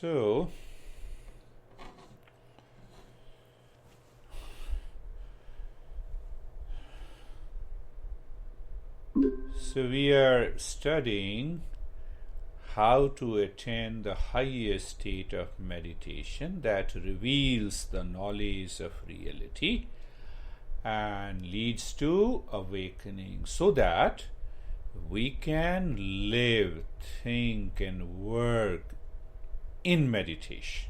So, we are studying how to attain the highest state of meditation that reveals the knowledge of reality and leads to awakening, so that we can live, think, and work in meditation.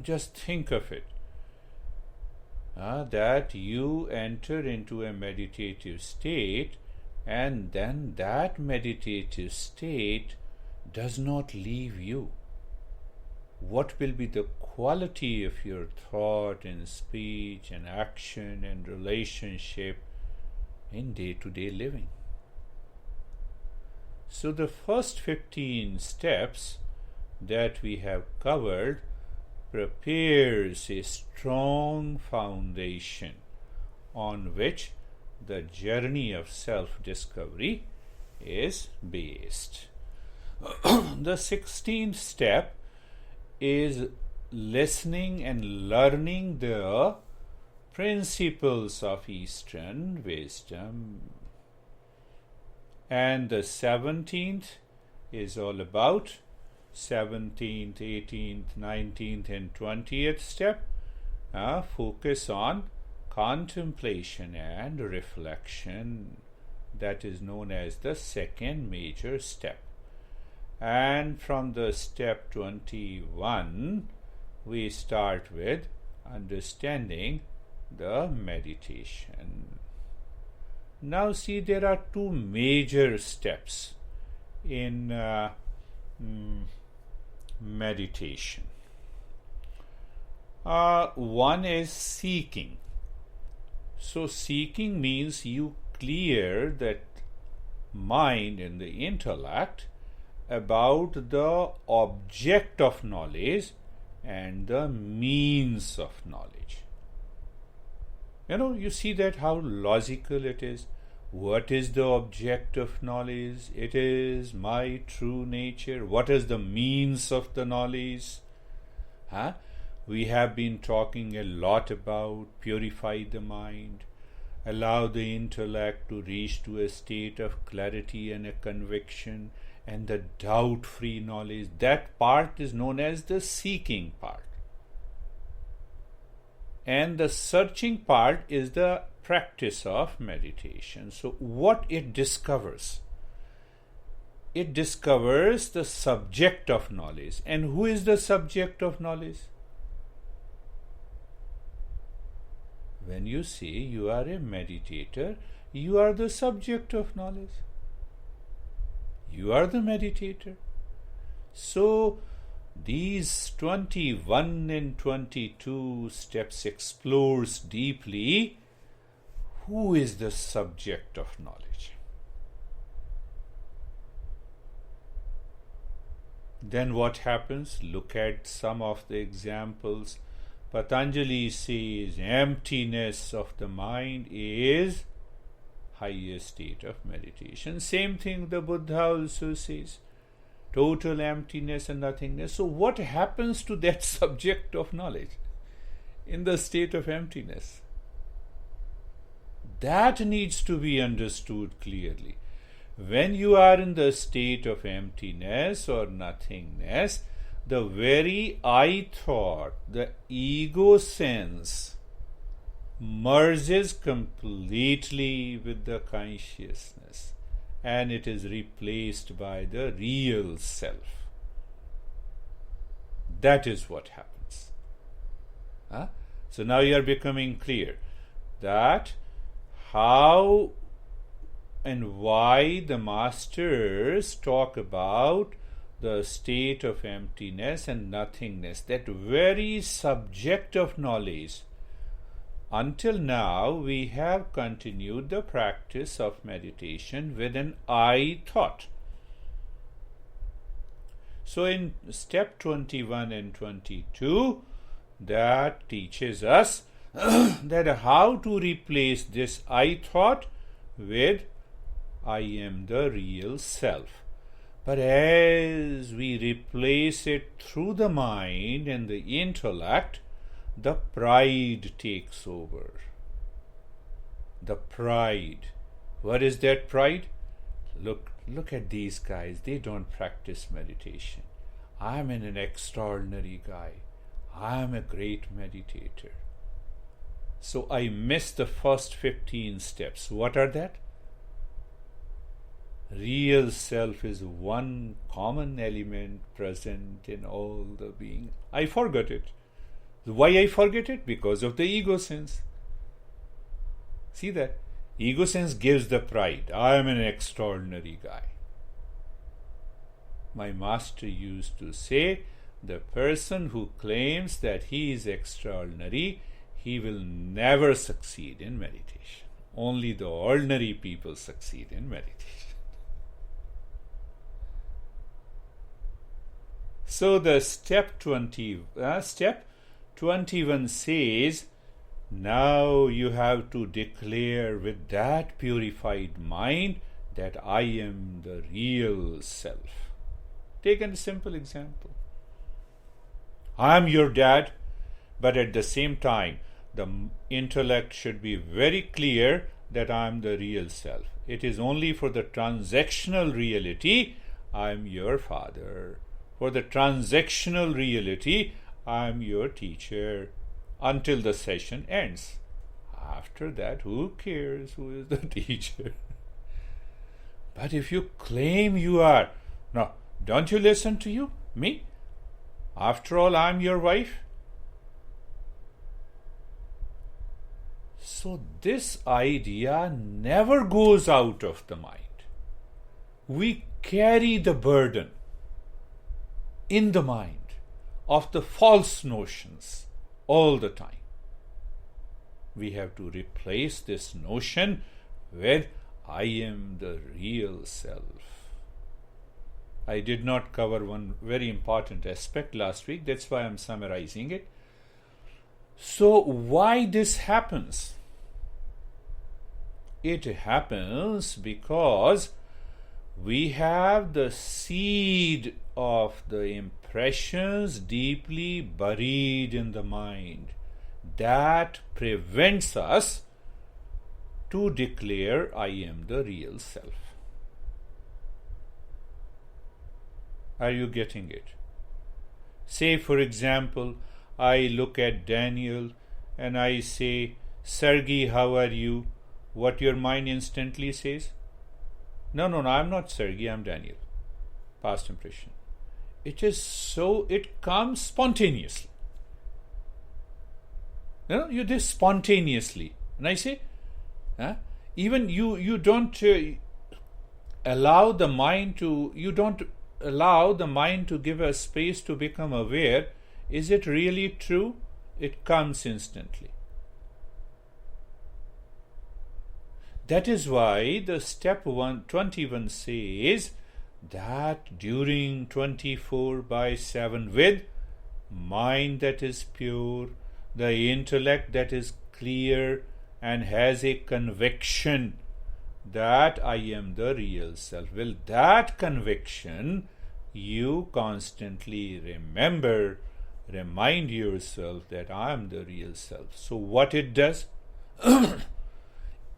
Just think of it. That you enter into a meditative state, and then that meditative state does not leave you. What will be the quality of your thought and speech and action and relationship in day-to-day living? So the first 15 steps that we have covered prepares a strong foundation on which the journey of self-discovery is based. The 16th step is listening and learning the principles of Eastern wisdom. And the 17th is all about 17th, 18th, 19th, and 20th step. Focus on contemplation and reflection. That is known as the second major step. And from the step 21, we start with understanding the meditation. Now see, there are two major steps in meditation. One is seeking. So seeking means you clear that mind and the intellect about the object of knowledge and the means of knowledge. You see that how logical it is. What is the object of knowledge? It is my true nature. What is the means of the knowledge? We have been talking a lot about purify the mind, allow the intellect to reach to a state of clarity and a conviction, and the doubt-free knowledge. That part is known as the seeking part. And the searching part is the practice of meditation. So what it discovers? It discovers the subject of knowledge. And who is the subject of knowledge? When you say you are a meditator, you are the subject of knowledge. You are the meditator. So these 21 and 22 steps explores deeply who is the subject of knowledge. Then what happens? Look at some of the examples. Patanjali says emptiness of the mind is highest state of meditation. Same thing the Buddha also says. Total emptiness and nothingness. So what happens to that subject of knowledge in the state of emptiness? That needs to be understood clearly. When you are in the state of emptiness or nothingness, the very I thought, the ego sense, merges completely with the consciousness, and it is replaced by the real self. That is what happens. So now you are becoming clear that how and why the masters talk about the state of emptiness and nothingness, that very subject of knowledge. Until now, we have continued the practice of meditation with an I thought. So in step 21 and 22, that teaches us that how to replace this I thought with I am the real self. But as we replace it through the mind and the intellect, the pride takes over. The pride. What is that pride? Look at these guys. They don't practice meditation. I'm an extraordinary guy. I'm a great meditator. So I missed the first 15 steps. What are that? Real self is one common element present in all the being. I forgot it. Why I forget it? Because of the ego sense. See that? Ego sense gives the pride. I am an extraordinary guy. My master used to say, the person who claims that he is extraordinary, he will never succeed in meditation. Only the ordinary people succeed in meditation. So the step 21 says, now you have to declare with that purified mind that I am the real self. Take a simple example. I am your dad, but at the same time, the intellect should be very clear that I am the real self. It is only for the transactional reality, I am your father. For the transactional reality, I am your teacher until the session ends. After that, who cares who is the teacher? But if you claim you are, now, don't you listen to you? Me? After all, I am your wife. So this idea never goes out of the mind. We carry the burden in the mind of the false notions all the time. We have to replace this notion with I am the real self. I did not cover one very important aspect last week. That's why I'm summarizing it. So why this happens? It happens because we have the seed of the impressions deeply buried in the mind that prevents us to declare I am the real self. Are you getting it? Say, for example, I look at Daniel and I say, Sergey, how are you? What your mind instantly says? No, I'm not Sergey, I'm Daniel. Past impression. It is so, it comes spontaneously. You do spontaneously. And I say, even you don't allow the mind to, give a space to become aware. Is it really true? It comes instantly. That is why the step 21 says that during 24/7 with mind that is pure, the intellect that is clear and has a conviction that I am the real self. Well, that conviction you constantly remind yourself that I am the real self. So what it does?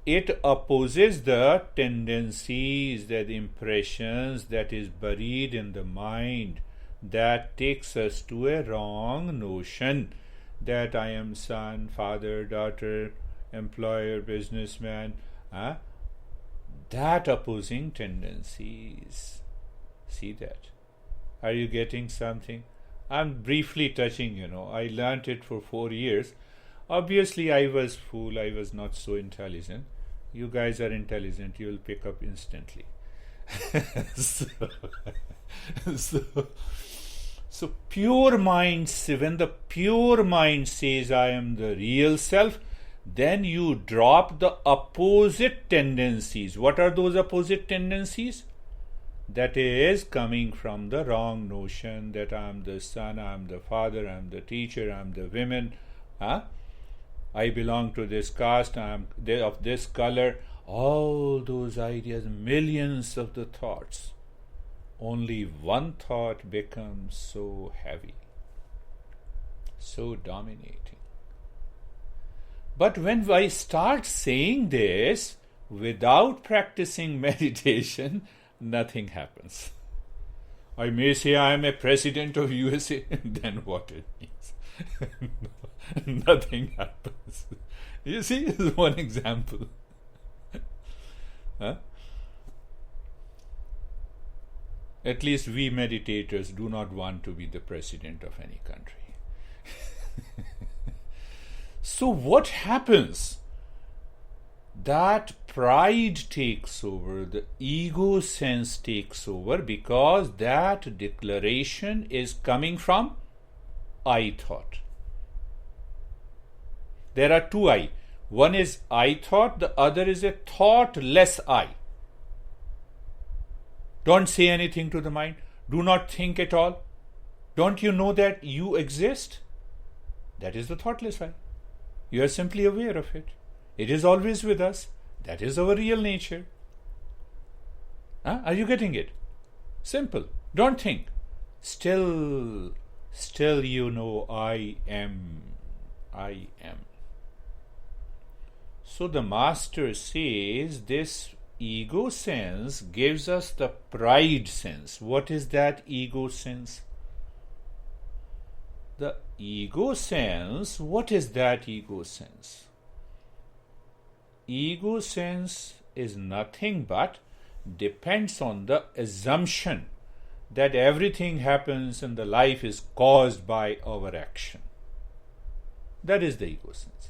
It opposes the tendencies, the impressions that is buried in the mind that takes us to a wrong notion that I am son, father, daughter, employer, businessman. That opposing tendencies. See that? Are you getting something? I'm briefly touching, I learnt it for 4 years. Obviously, I was fool. I was not so intelligent. You guys are intelligent. You will pick up instantly. So pure mind, when the pure mind says I am the real self, then you drop the opposite tendencies. What are those opposite tendencies? That is coming from the wrong notion that I am the son, I am the father, I am the teacher, I am the women. I belong to this caste, I am of this color. All those ideas, millions of the thoughts. only one thought becomes so heavy, so dominating. But when I start saying this without practicing meditation, nothing happens. I may say I am a president of USA, then what it means? Nothing happens. You see, this is one example. Huh? At least we meditators do not want to be the president of any country. So what happens? That pride takes over, the ego sense takes over, because that declaration is coming from I thought. There are two I. One is I thought, the other is a thoughtless I. Don't say anything to the mind. Do not think at all. Don't you know that you exist? That is the thoughtless I. You are simply aware of it. It is always with us. That is our real nature. Are you getting it? Simple. Don't think. Still you know I am. I am. So the master says this ego sense gives us the pride sense. What is that ego sense? The ego sense, what is that ego sense? Ego sense is nothing but depends on the assumption that everything happens in the life is caused by our action. That is the ego sense.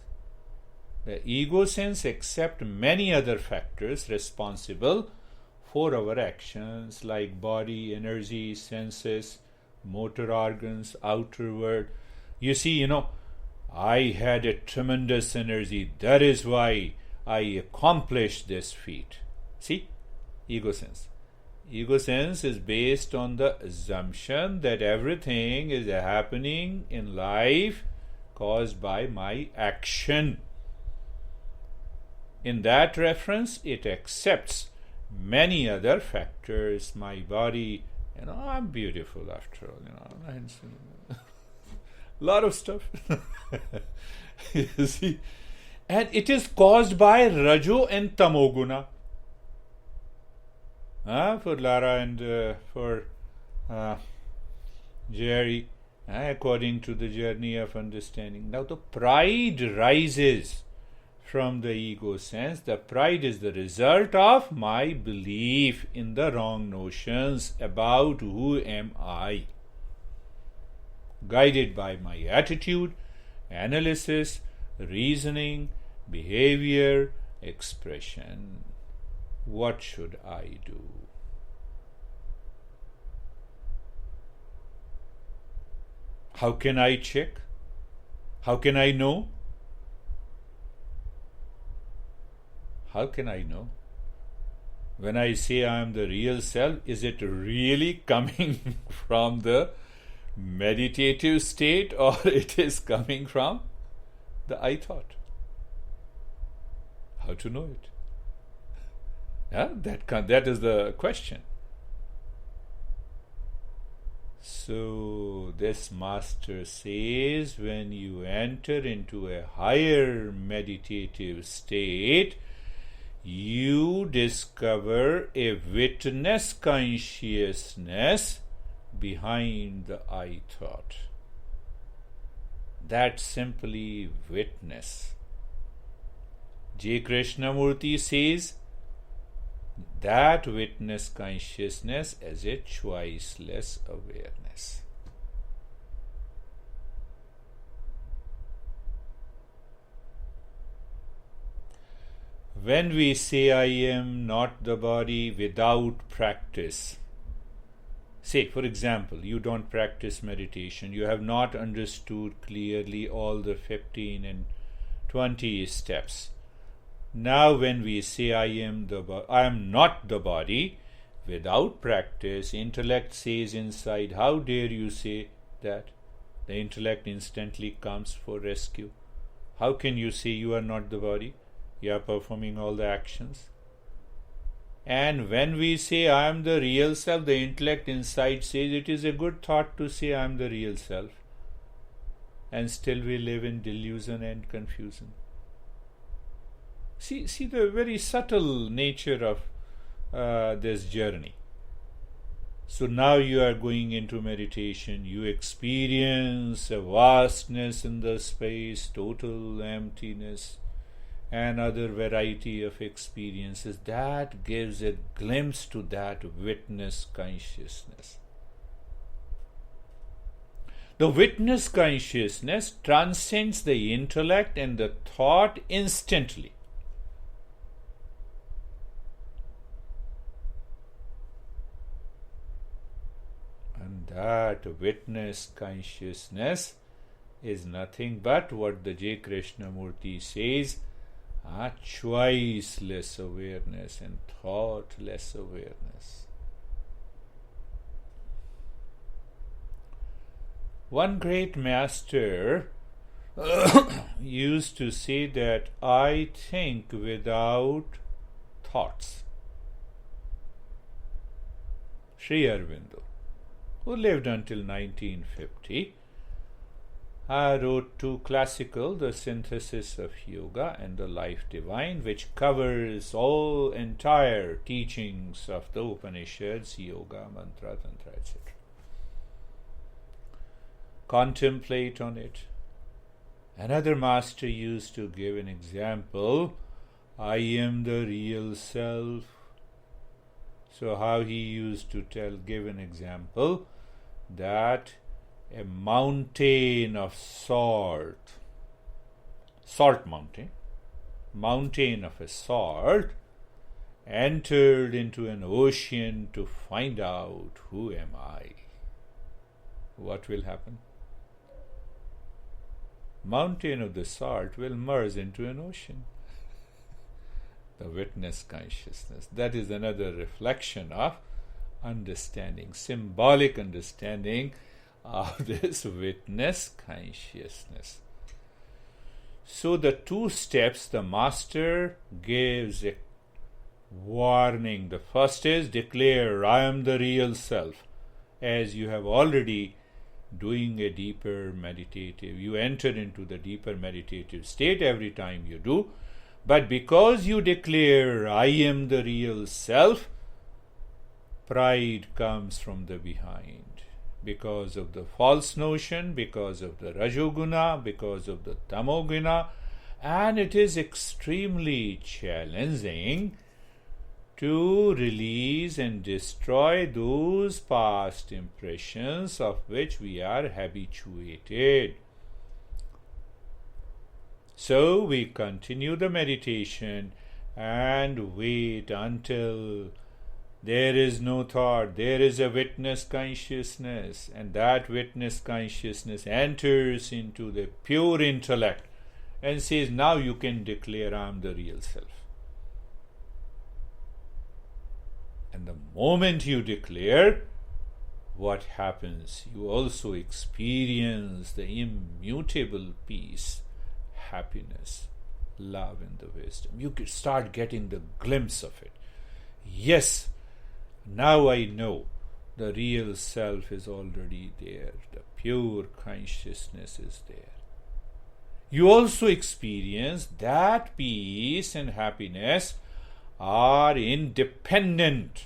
The ego sense accepts many other factors responsible for our actions like body, energy, senses, motor organs, outer world. You see, I had a tremendous energy. That is why I accomplished this feat. See? Ego sense. Ego sense is based on the assumption that everything is happening in life caused by my action. In that reference, it accepts many other factors. My body, I'm beautiful after all, lot of stuff. You see? And it is caused by Rajo and Tamoguna. For Lara and for Jerry, according to the journey of understanding. Now the pride rises from the ego sense. The pride is the result of my belief in the wrong notions about who am I. Guided by my attitude, analysis, reasoning, behavior, expression. What should I do? How can I check? How can I know? How can I know? When I say I am the real self, is it really coming from the meditative state or it is coming from the I thought? How to know it? That is the question. So this master says, when you enter into a higher meditative state, you discover a witness consciousness behind the I thought. That's simply witness. J. Krishnamurti says that witness consciousness as a choiceless awareness. When we say I am not the body without practice, say for example, you don't practice meditation, you have not understood clearly all the 15 and 20 steps. Now when we say I am not the body, without practice, intellect says inside, how dare you say that? The intellect instantly comes for rescue. How can you say you are not the body? You are performing all the actions. And when we say I am the real self, the intellect inside says it is a good thought to say I am the real self. And still we live in delusion and confusion. See the very subtle nature of this journey. So now you are going into meditation, you experience a vastness in the space, total emptiness, and other variety of experiences. That gives a glimpse to that witness consciousness. The witness consciousness transcends the intellect and the thought instantly. And that witness consciousness is nothing but what the J. Krishnamurti says, choiceless awareness and thoughtless awareness. One great master used to say that I think without thoughts. Sri Aurobindo, who lived until 1950, wrote two classical, The Synthesis of Yoga and The Life Divine, which covers all entire teachings of the Upanishads, Yoga, Mantra, Tantra, etc. Contemplate on it. Another master used to give an example, I am the real self. So how he used to give an example that a mountain of salt mountain of a salt, entered into an ocean to find out who am I. What will happen? Mountain of the salt will merge into an ocean. The witness consciousness. That is another reflection of understanding, symbolic understanding of this witness consciousness. So the two steps the master gives a warning. The first is declare I am the real self, as you have already doing a deeper meditative. You enter into the deeper meditative state every time you do. But because you declare I am the real self, pride comes from the behind. Because of the false notion, because of the Rajoguna, because of the Tamoguna, and it is extremely challenging to release and destroy those past impressions of which we are habituated. So we continue the meditation and wait until there is no thought, there is a witness consciousness, and that witness consciousness enters into the pure intellect and says, now you can declare I am the real self. And the moment you declare, what happens? You also experience the immutable peace, happiness, love, and the wisdom. You start getting the glimpse of it. Yes, now I know the real self is already there. The pure consciousness is there. You also experience that peace and happiness are independent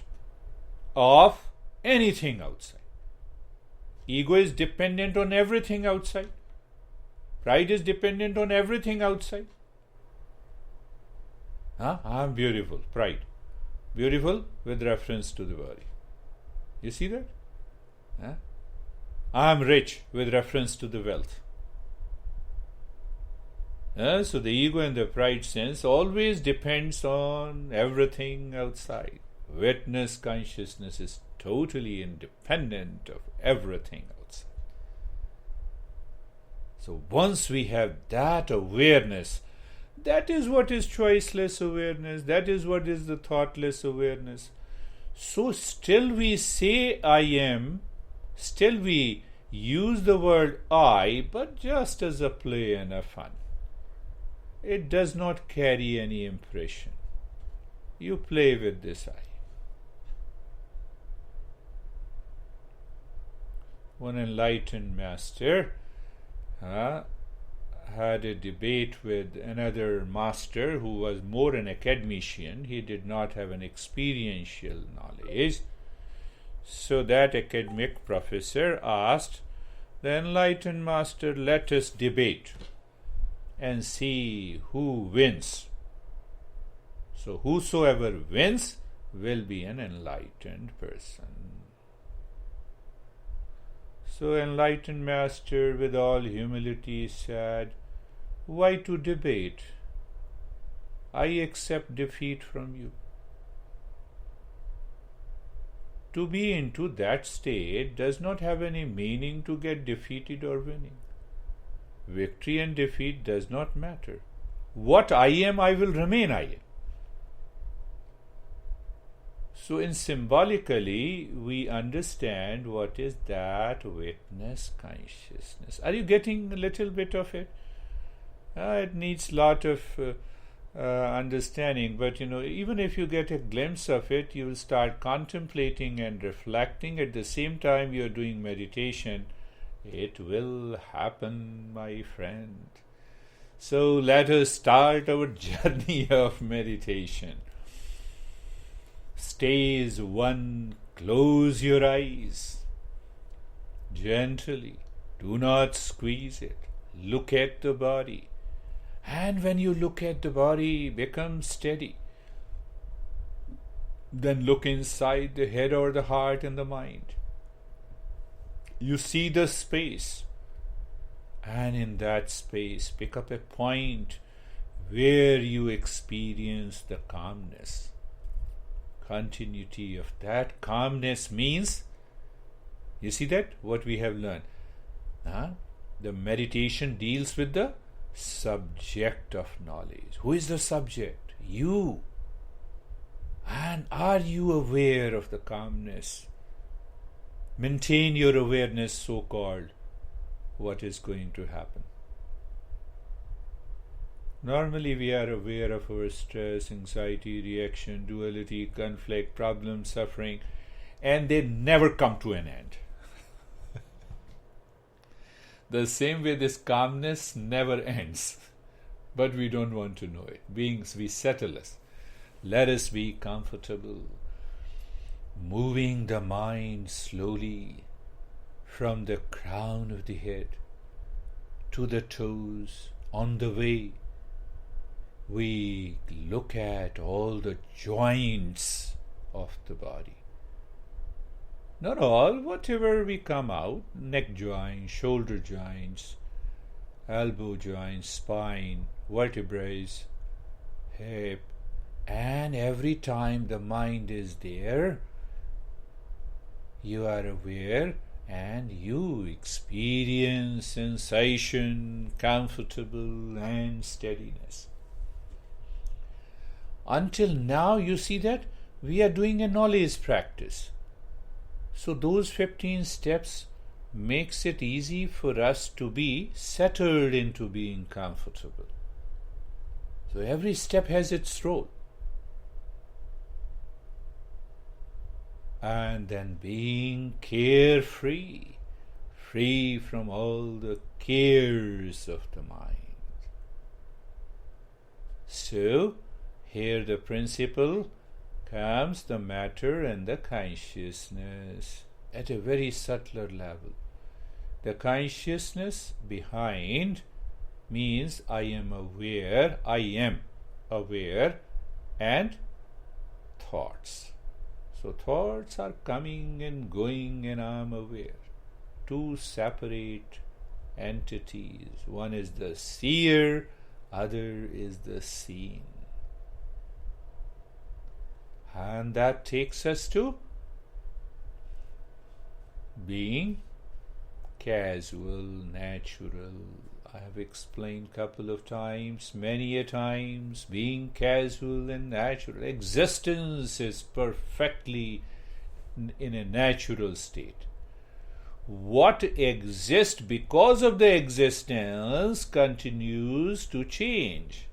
of anything outside. Ego is dependent on everything outside. Pride is dependent on everything outside. I am beautiful, pride. Beautiful with reference to the body. You see that? I am rich with reference to the wealth. So the ego and the pride sense always depends on everything outside. Witness consciousness is totally independent of everything outside. So once we have that awareness, that is what is choiceless awareness, that is what is the thoughtless awareness. So still we say I am, still we use the word I, but just as a play and a fun. It does not carry any impression. You play with this I. one enlightened master had a debate with another master who was more an academician. He did not have an experiential knowledge. So that academic professor asked the enlightened master, let us debate and see who wins. So whosoever wins will be an enlightened person. So enlightened master with all humility said, why to debate? I accept defeat from you. To be into that state does not have any meaning to get defeated or winning. Victory and defeat does not matter. What I am, I will remain I am. So in symbolically, we understand what is that witness consciousness. Are you getting a little bit of it? It needs lot of understanding, but even if you get a glimpse of it, you will start contemplating and reflecting. At the same time you are doing meditation. It will happen, my friend. So let us start our journey of meditation. Stage 1, close your eyes. Gently, do not squeeze it. Look at the body. And when you look at the body, become steady. Then look inside the head or the heart and the mind. You see the space. And in that space, pick up a point where you experience the calmness. Continuity of that calmness means, you see that? What we have learned. The meditation deals with the subject of knowledge. Who is the subject? You. And are you aware of the calmness? Maintain your awareness, so-called. What is going to happen? Normally we are aware of our stress, anxiety, reaction, duality, conflict, problem, suffering, and they never come to an end. The same way this calmness never ends. But we don't want to know it. Beings, we settle us. Let us be comfortable. Moving the mind slowly from the crown of the head to the toes. On the way, we look at all the joints of the body. Not all, whatever we come out, neck joints, shoulder joints, elbow joints, spine, vertebrae, hip, and every time the mind is there, you are aware and you experience sensation, comfortable and steadiness. Until now, you see that we are doing a knowledge practice. So those 15 steps makes it easy for us to be settled into being comfortable. So every step has its role. And then being carefree, free from all the cares of the mind. So here the principle comes, the matter and the consciousness at a very subtler level. The consciousness behind means I am aware and thoughts. So thoughts are coming and going and I am aware. Two separate entities. One is the seer, other is the seen. And that takes us to being casual, natural. I have explained couple of times, many a times, being casual and natural. Existence is perfectly in a natural state. What exists because of the existence continues to change.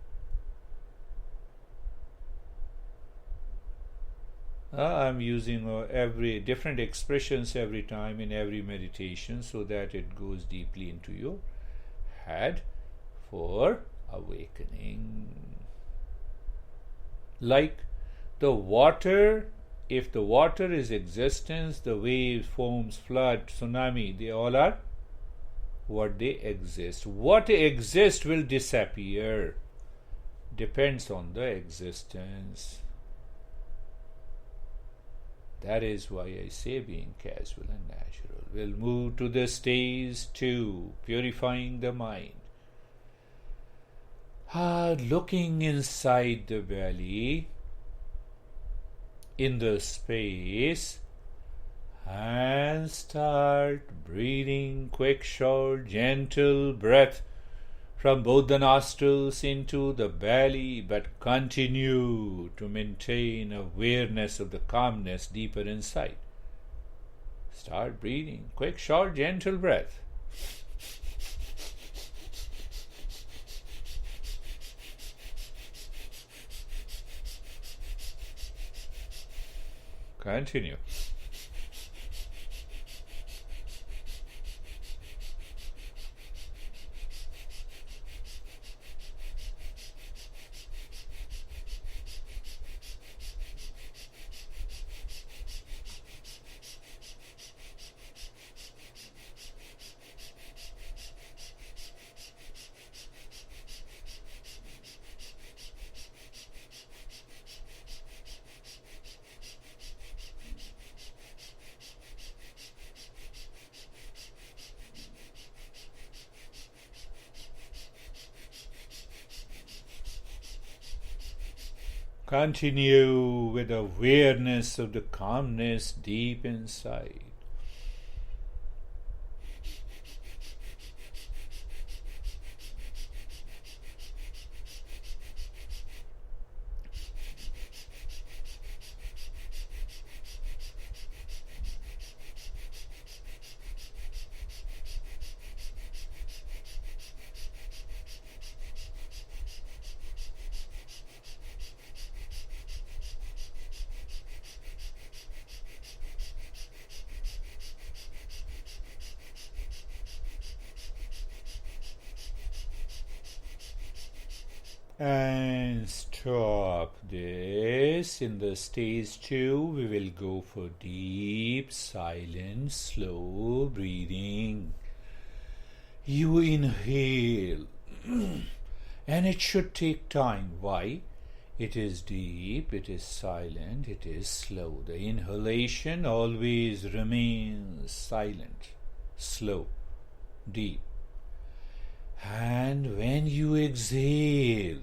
I'm using every different expressions every time in every meditation so that it goes deeply into your head for awakening. Like the water, if the water is existence, the waves, foams, flood, tsunami, they all are what they exist. What exists will disappear. Depends on the existence. That is why I say being casual and natural. We'll move to the stage 2, purifying the mind. Looking inside the belly, in the space, and start breathing quick, short, gentle breath from both the nostrils into the belly, but continue to maintain awareness of the calmness deeper inside. Start breathing quick, short, gentle breath. Continue. Continue with awareness of the calmness deep inside. And stop this. In the stage 2, we will go for deep, silent, slow breathing. You inhale, and it should take time. Why? It is deep, it is silent, it is slow. The inhalation always remains silent, slow, deep. And when you exhale,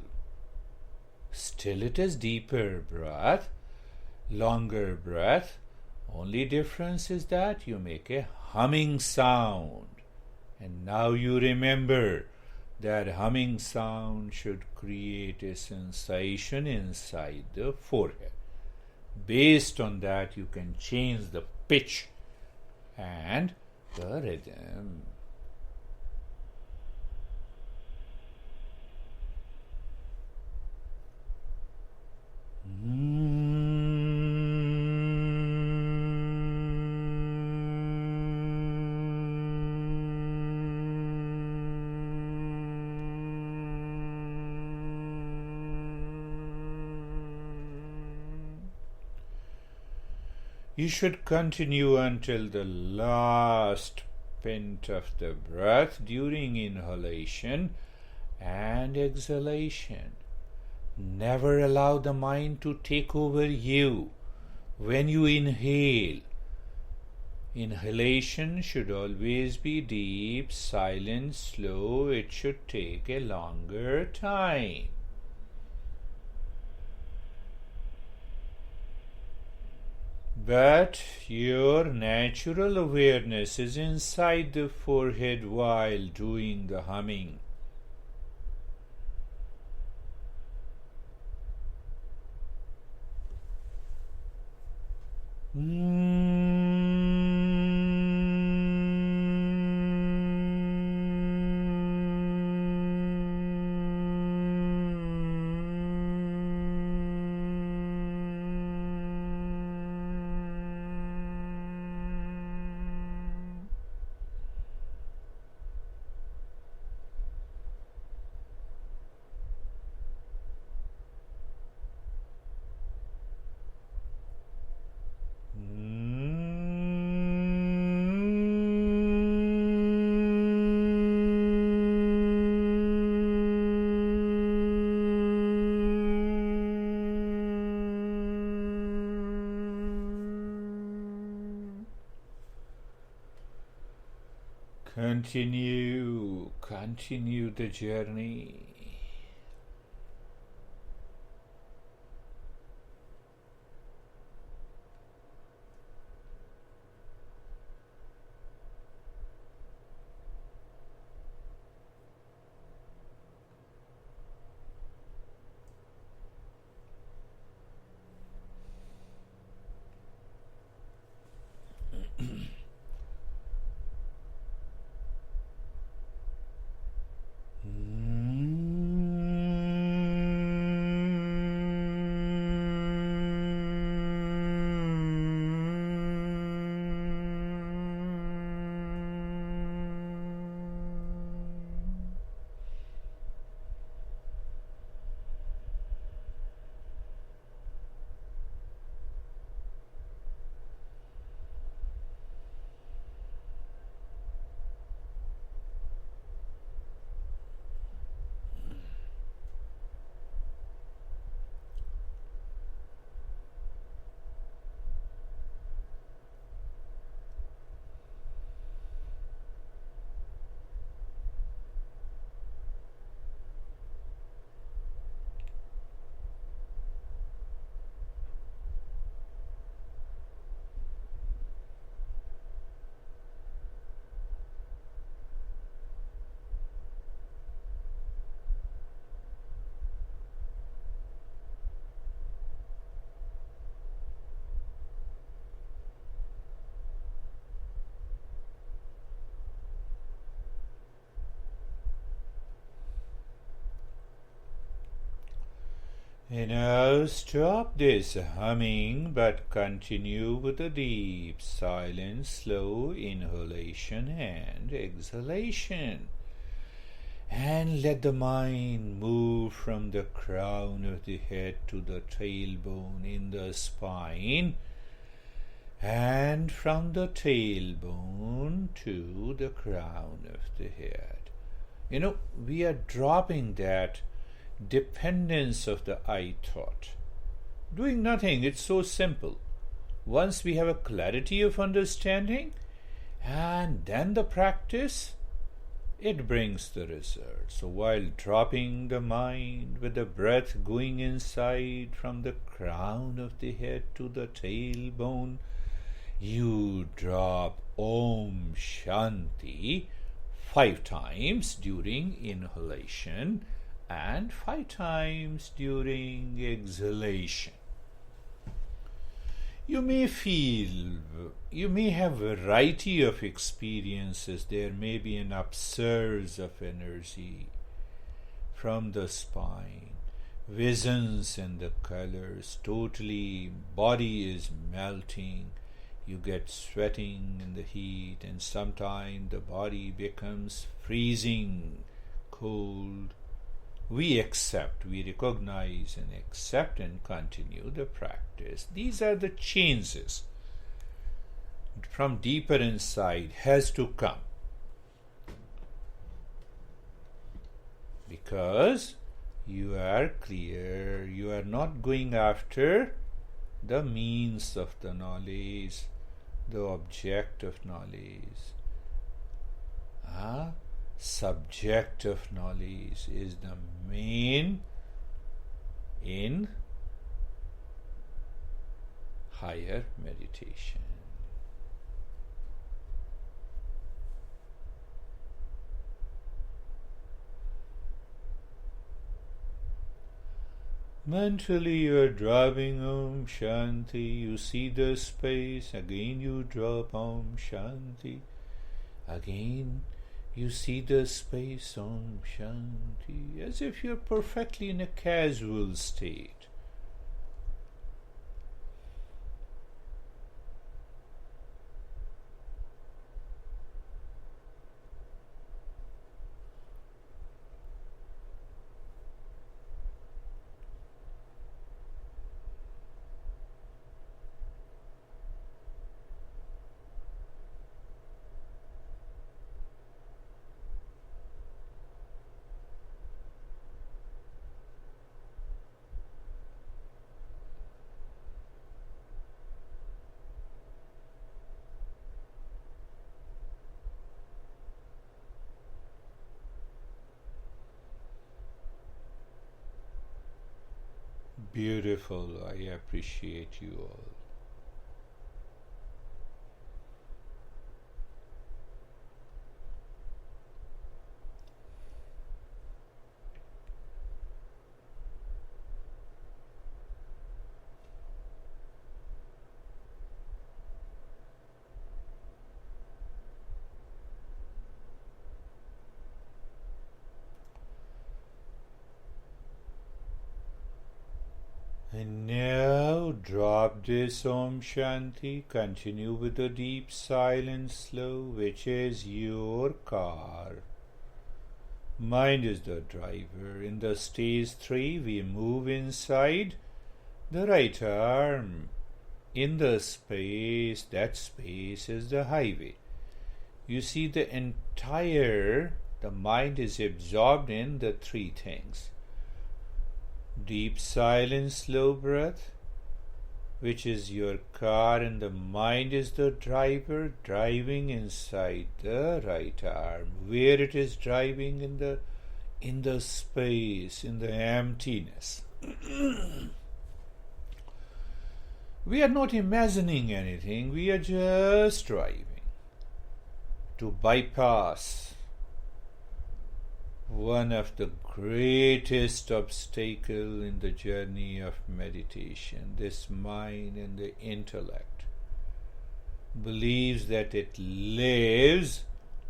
still it is deeper breath, longer breath. Only difference is that you make a humming sound. And now you remember that humming sound should create a sensation inside the forehead. Based on that, you can change the pitch and the rhythm. You should continue until the last pint of the breath during inhalation and exhalation. Never allow the mind to take over you. When you inhale, inhalation should always be deep, silent, slow. It should take a longer time. But your natural awareness is inside the forehead while doing the humming. Continue the journey. And now stop this humming, but continue with a deep, silent, slow inhalation and exhalation. And let the mind move from the crown of the head to the tailbone in the spine, and from the tailbone to the crown of the head. We are dropping that dependence of the I thought. Doing nothing, it's so simple. Once we have a clarity of understanding and then the practice, it brings the result. So while dropping the mind with the breath going inside from the crown of the head to the tailbone, you drop Om Shanti 5 times during inhalation and 5 times during exhalation. You may have a variety of experiences. There may be an upsurge of energy from the spine, visions and the colors, totally body is melting. You get sweating in the heat, and sometimes the body becomes freezing cold. We accept, we recognize and accept and continue the practice. These are the changes from deeper inside has to come. Because you are clear, you are not going after the means of the knowledge, the object of knowledge. Subject of knowledge is the main in higher meditation. Mentally you are dropping Om Shanti, you see the space, again you drop Om Shanti, again you see the space Om Shanti, as if you're perfectly in a casual state. Beautiful. I appreciate you all. And now drop this Om Shanti, continue with the deep silence flow, which is your car. Mind is the driver. In the stage 3, we move inside the right arm. In the space, that space is the highway. You see the mind is absorbed in the three things. Deep silence, slow breath, which is your car, and the mind is the driver, driving inside the right arm, where it is driving in the space, in the emptiness. We are not imagining anything, we are just driving to bypass one of the greatest obstacle in the journey of meditation. This mind and the intellect believes that it lives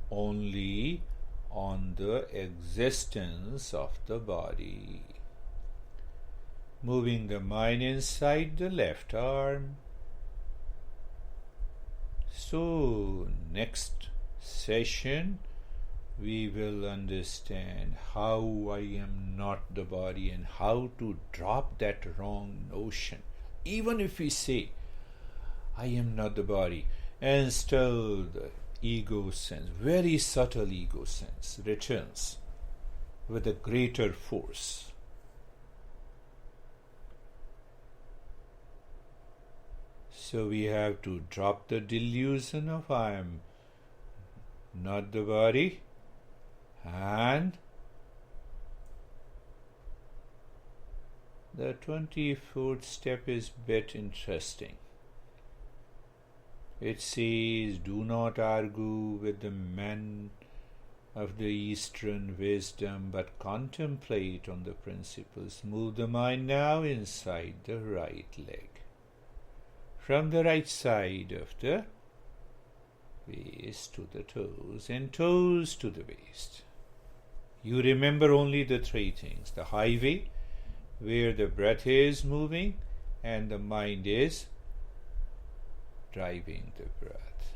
only on the existence of the body. Moving the mind inside the left arm. So, next session we will understand how I am not the body and how to drop that wrong notion. Even if we say, I am not the body, and still the ego sense, very subtle ego sense, returns with a greater force. So we have to drop the delusion of I am not the body. And the 24th step is a bit interesting. It says, do not argue with the men of the Eastern wisdom, but contemplate on the principles. Move the mind now inside the right leg, from the right side of the waist to the toes, and toes to the waist. You remember only the three things: the highway, where the breath is moving and the mind is driving the breath.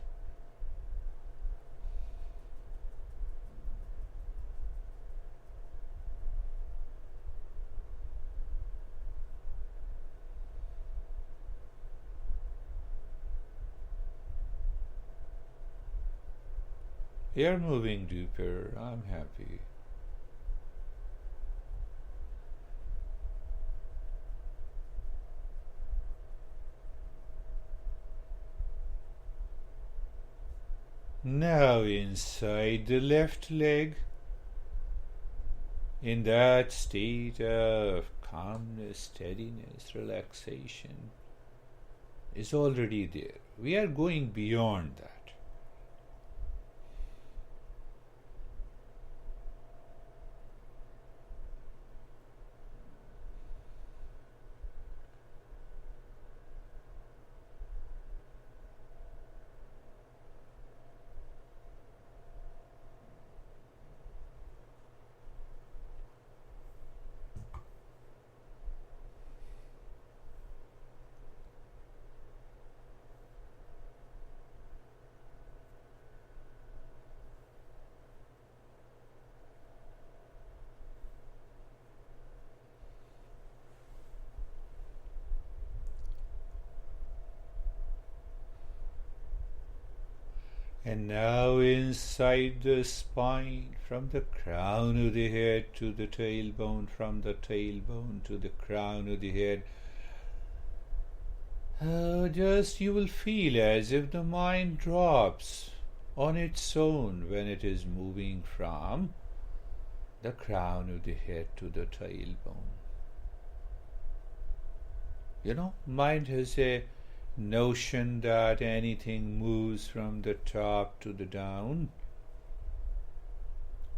You're moving deeper. I'm happy. Now inside the left leg, in that state of calmness, steadiness, relaxation is already there. We are going beyond that. And now inside the spine, from the crown of the head to the tailbone, from the tailbone to the crown of the head, just you will feel as if the mind drops on its own when it is moving from the crown of the head to the tailbone. Mind has a notion that anything moves from the top to the down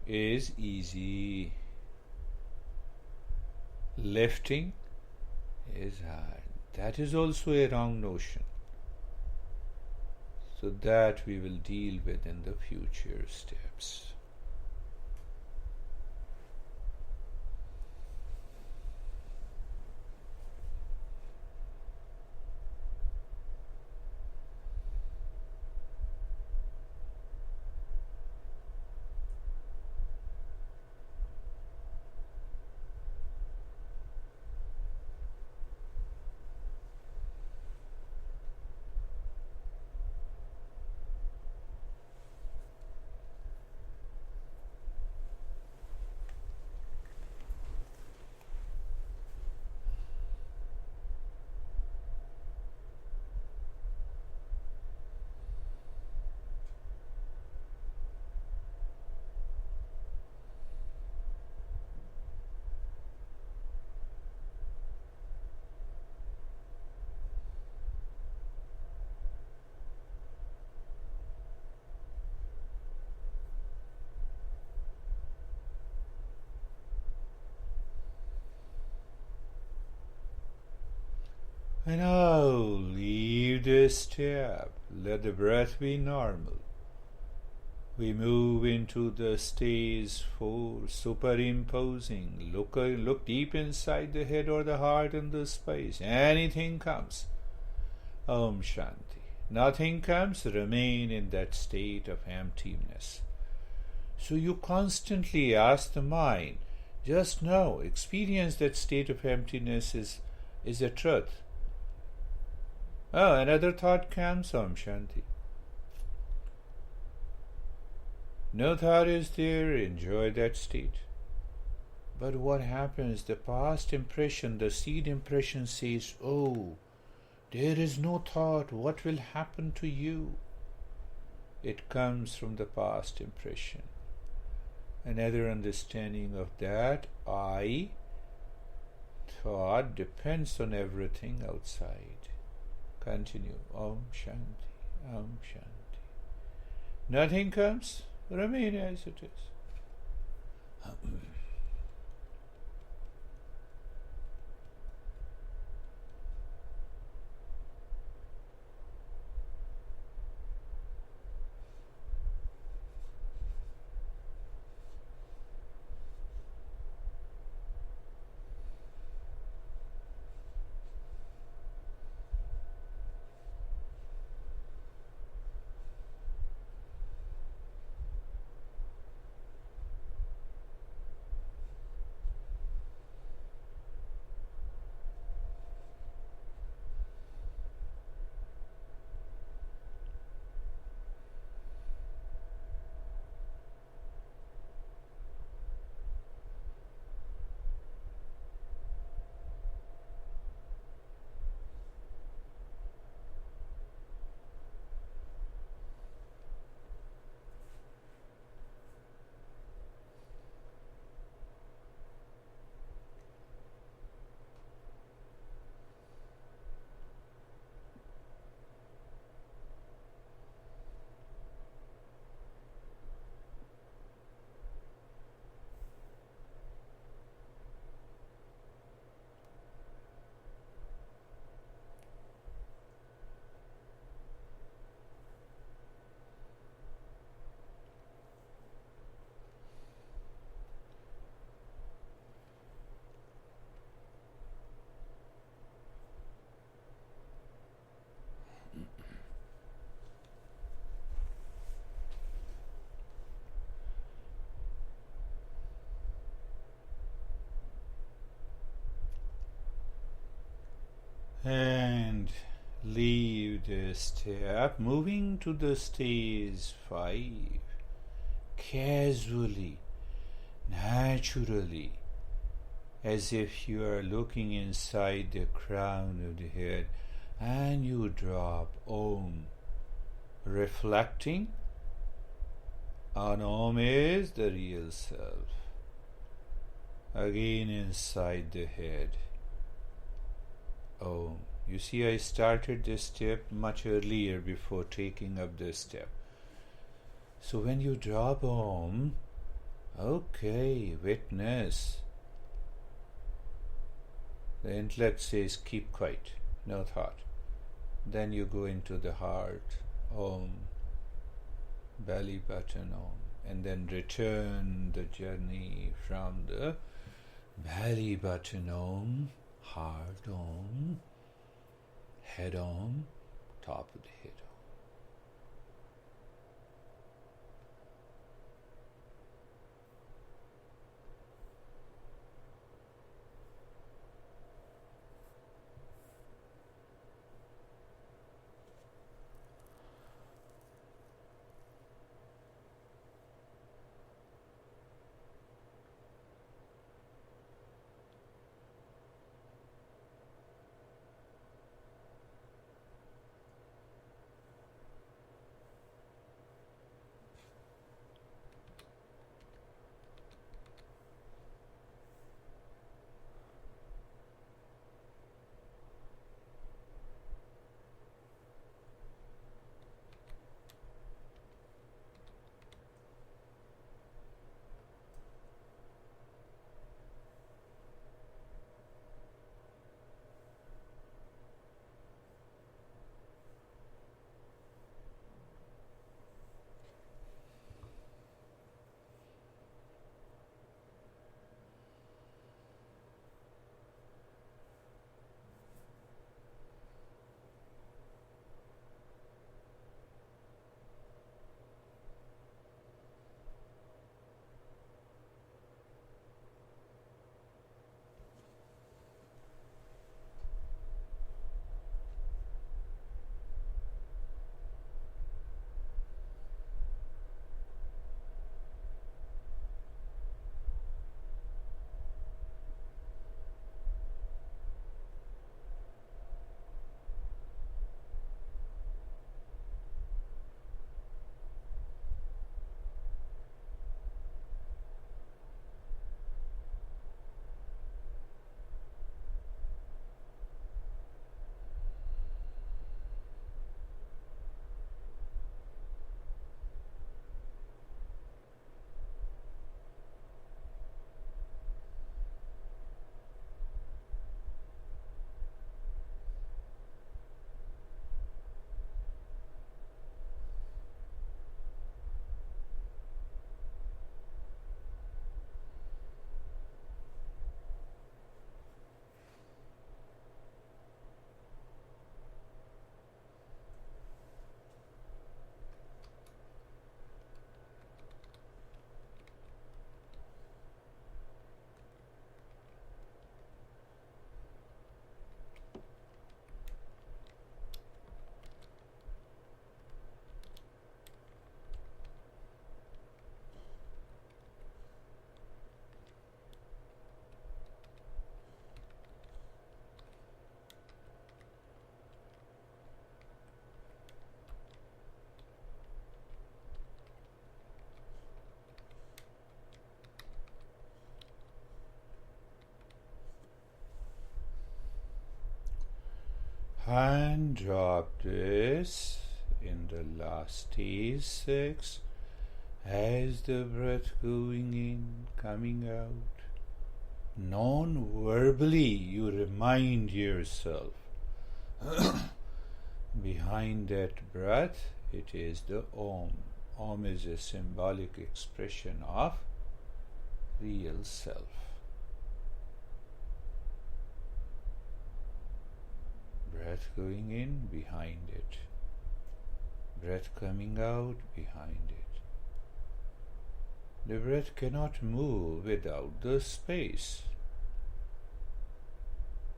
is easy. Lifting is hard. That is also a wrong notion. So that we will deal with in the future steps. And now leave the step. Let the breath be normal. We move into the stage 4, superimposing. Look deep inside the head or the heart in the space. Anything comes. Om Shanti. Nothing comes, remain in that state of emptiness. So you constantly ask the mind, just know, experience that state of emptiness is a truth. Oh, another thought comes, Om Shanti. No thought is there, enjoy that state. But what happens? The past impression, the seed impression says, oh, there is no thought, what will happen to you? It comes from the past impression. Another understanding of that, I thought depends on everything outside. Continue. Om Shanti. Om Shanti. Nothing comes, remain as it is. And leave the step, moving to the stage 5. Casually, naturally, as if you are looking inside the crown of the head, and you drop Om, reflecting on Om is the real self. Again inside the head. Oh, you see, I started this step much earlier before taking up this step. So when you drop Om, okay, witness. The intellect says, keep quiet, no thought. Then you go into the heart, Om, belly button Om, and then return the journey from the belly button Om, heart Om, head Om, top of the head Om. And drop this in the last T6 as the breath going in, coming out. Non-verbally you remind yourself behind that breath it is the Om. Om is a symbolic expression of real self. Breath going in, behind it. Breath coming out, behind it. The breath cannot move without the space.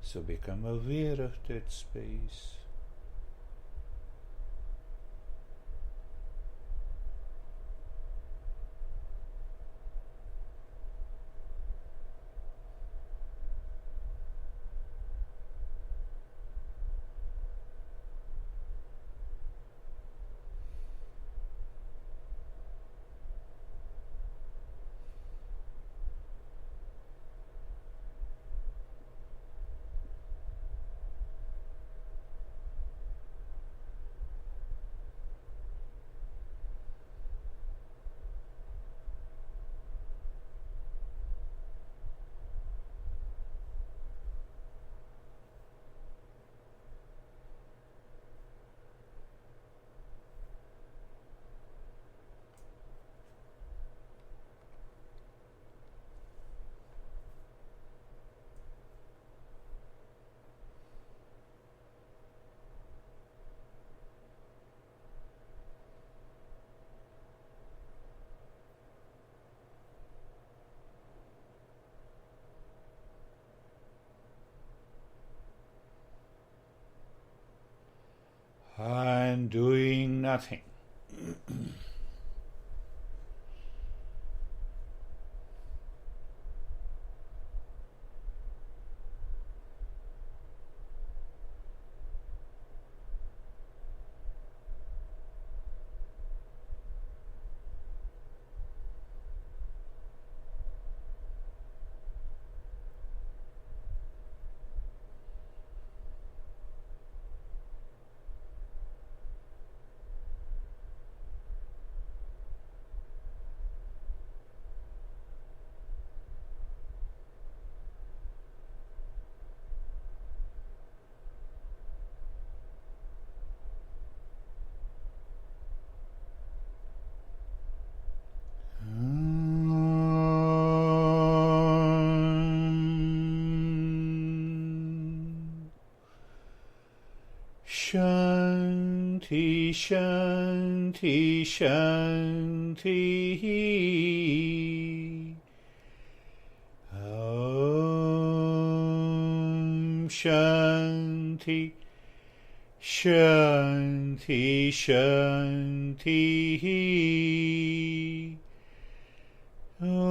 So become aware of that space. nothing. Shanti, Shanti, Shanti. Om Shanti, Shanti, Shanti. Om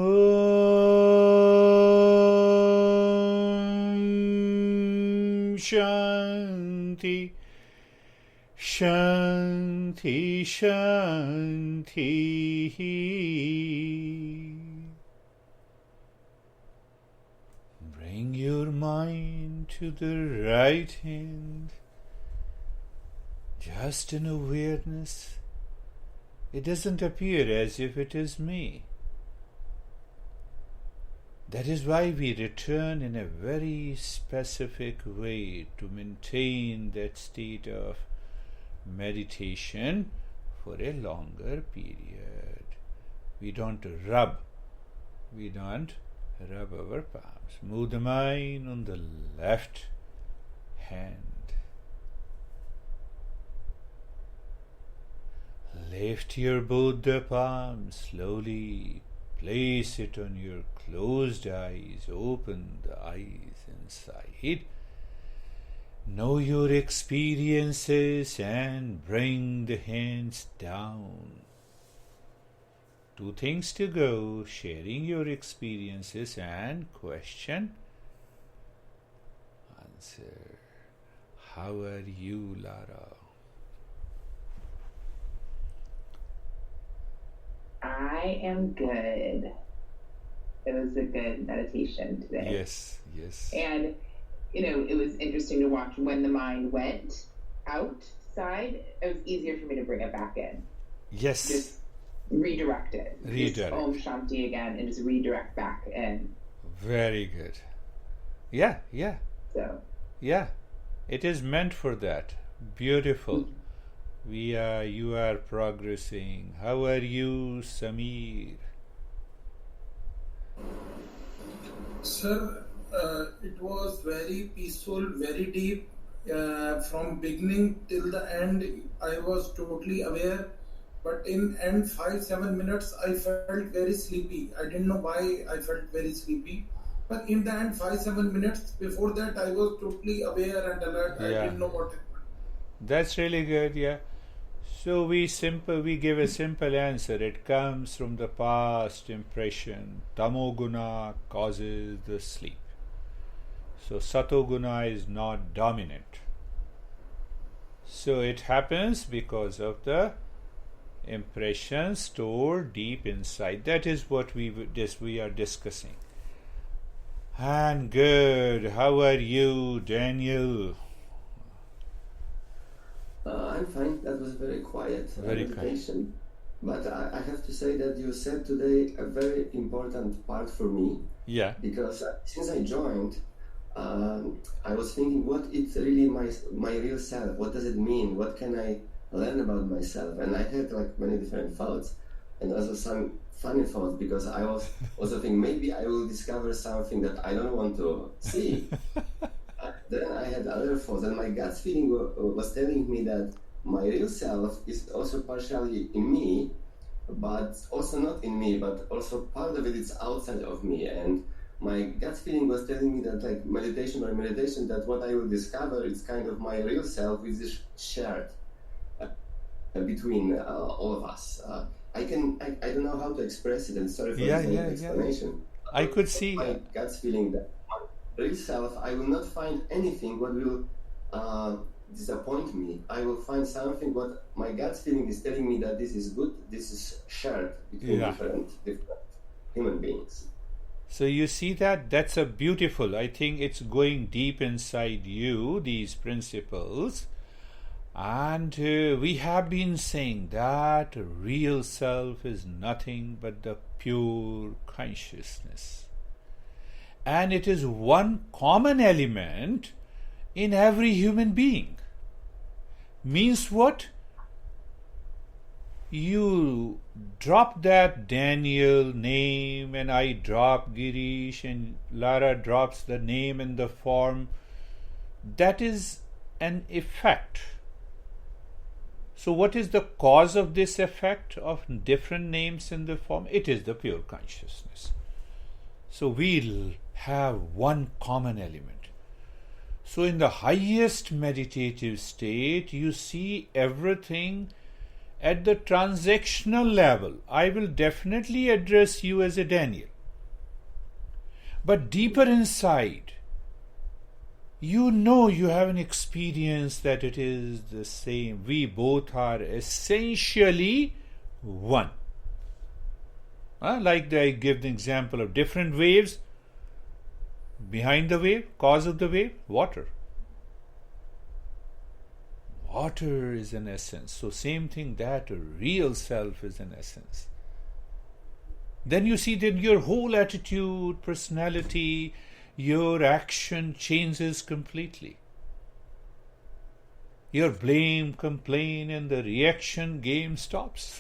Shanti, Shanti, Shanti. Bring your mind to the right hand, just an awareness. It doesn't appear as if it is me. That is why we return in a very specific way to maintain that state of meditation for a longer period. We don't rub our palms. Move the mind on the left hand. Lift your both the palms slowly. Place it on your closed eyes. Open the eyes inside. Know your experiences and bring the hands down. 2 things to go: sharing your experiences and question. Answer. How are you, Lara? I am good. It was a good meditation today. Yes. And, it was interesting to watch when the mind went outside. It was easier for me to bring it back in. Yes. Just redirect it. Just Om Shanti again and just redirect back in. Very good. Yeah. So. Yeah. It is meant for that. Beautiful. You are progressing. How are you, Samir? Sir, it was very peaceful, very deep. From beginning till the end, I was totally aware. But in end 5-7 minutes, I felt very sleepy. I didn't know why I felt very sleepy. But in the end 5-7 minutes, before that, I was totally aware and alert. Yeah. I didn't know what happened. That's really good, yeah. So we give a simple answer. It comes from the past impression. Tamoguna causes the sleep. So Satoguna is not dominant. So it happens because of the impression stored deep inside. That is what we are discussing. And good. How are you, Daniel? I'm fine. That was very quiet meditation. But I have to say that you said today a very important part for me. Yeah. Because since I joined, I was thinking, what is really my real self? What does it mean? What can I learn about myself? And I had many different thoughts, and also some funny thoughts, because I was also thinking maybe I will discover something that I don't want to see. Then I had other thoughts, and my gut feeling was telling me that my real self is also partially in me, but also not in me, but also part of it is outside of me. And my gut feeling was telling me that meditation by meditation, that what I will discover is kind of my real self, which is shared. between all of us. I don't know how to express it, and sorry for this Yeah. explanation. I could see. My gut's feeling that real self, I will not find anything what will disappoint me. I will find something what my gut's feeling is telling me that this is good, this is shared between different human beings. So you see that? That's a beautiful, I think it's going deep inside you, these principles. And we have been saying that real self is nothing but the pure consciousness. And it is one common element in every human being. Means what? You drop that Daniel name, and I drop Girish, and Lara drops the name and the form. That is an effect. So what is the cause of this effect of different names in the form? It is the pure consciousness. So we'll have one common element. So in the highest meditative state, you see everything at the transactional level. I will definitely address you as a Daniel. But deeper inside, you know you have an experience that it is the same. We both are essentially one. Like I give the example of different waves. Behind the wave, cause of the wave, water. Water is an essence. So same thing, that real self is an essence. Then you see that your whole attitude, personality, your action changes completely. Your blame, complain, and the reaction game stops.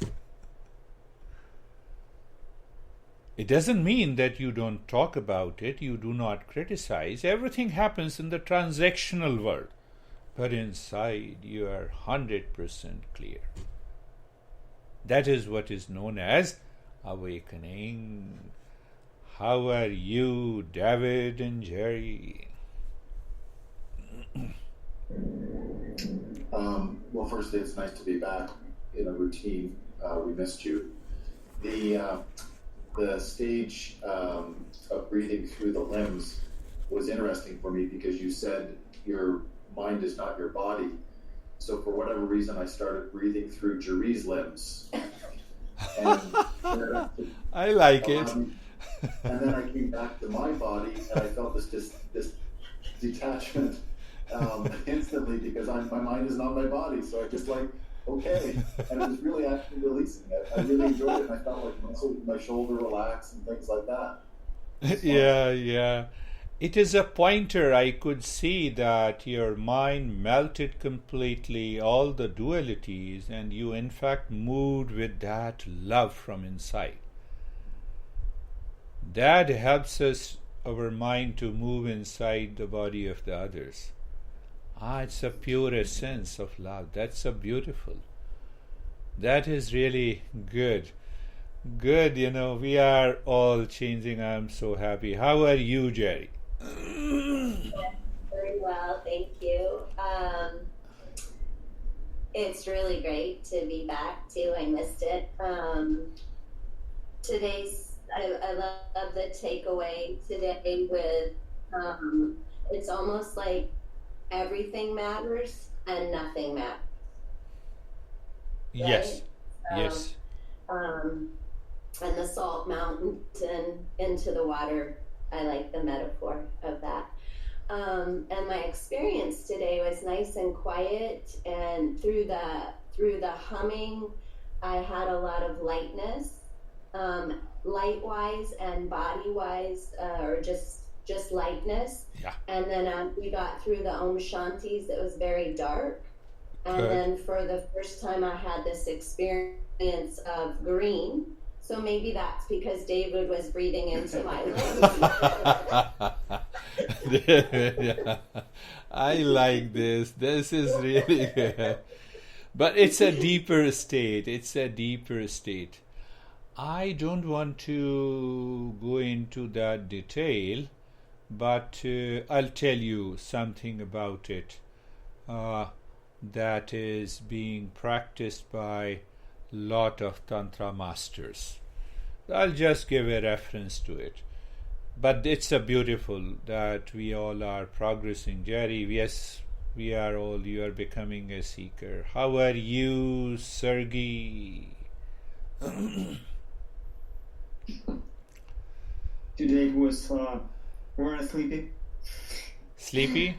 It doesn't mean that you don't talk about it, you do not criticize. Everything happens in the transactional world. But inside you are 100% clear. That is what is known as awakening. How are you, David and Jerry? Well, firstly, it's nice to be back in a routine. We missed you. The stage of breathing through the limbs was interesting for me because you said your mind is not your body. So for whatever reason, I started breathing through Jerry's limbs. And I like it. And then I came back to my body, and I felt this detachment instantly because my mind is not my body. So I just okay. And it was really actually releasing it. I really enjoyed it, and I felt like my shoulder relax and things like that. Yeah. It is a pointer. I could see that your mind melted completely, all the dualities, and you in fact moved with that love from inside. That helps us, our mind, to move inside the body of the others. It's a pure essence of love. That's so beautiful. That is really good. Good, we are all changing. I'm so happy. How are you, Jerry? Very well, thank you. It's really great to be back too. I missed it. I love the takeaway today with it's almost like everything matters and nothing matters. Right? Yes. Yes. And the salt mountain into the water. I like the metaphor of that. And my experience today was nice and quiet, and through the humming, I had a lot of lightness, light-wise and body-wise, or just lightness. Yeah. And then we got through the Om Shantis. It was very dark. And Good. then for the first time, I had this experience of green. So maybe that's because David was breathing into my lungs. Yeah. I like this. This is really good. But it's a deeper state. I don't want to go into that detail, but I'll tell you something about it. that is being practiced by lot of Tantra masters. I'll just give a reference to it. But it's a beautiful that we all are progressing. Jerry, yes, we are all, you are becoming a seeker. How are you, Sergey? Today it was very sleepy. Sleepy?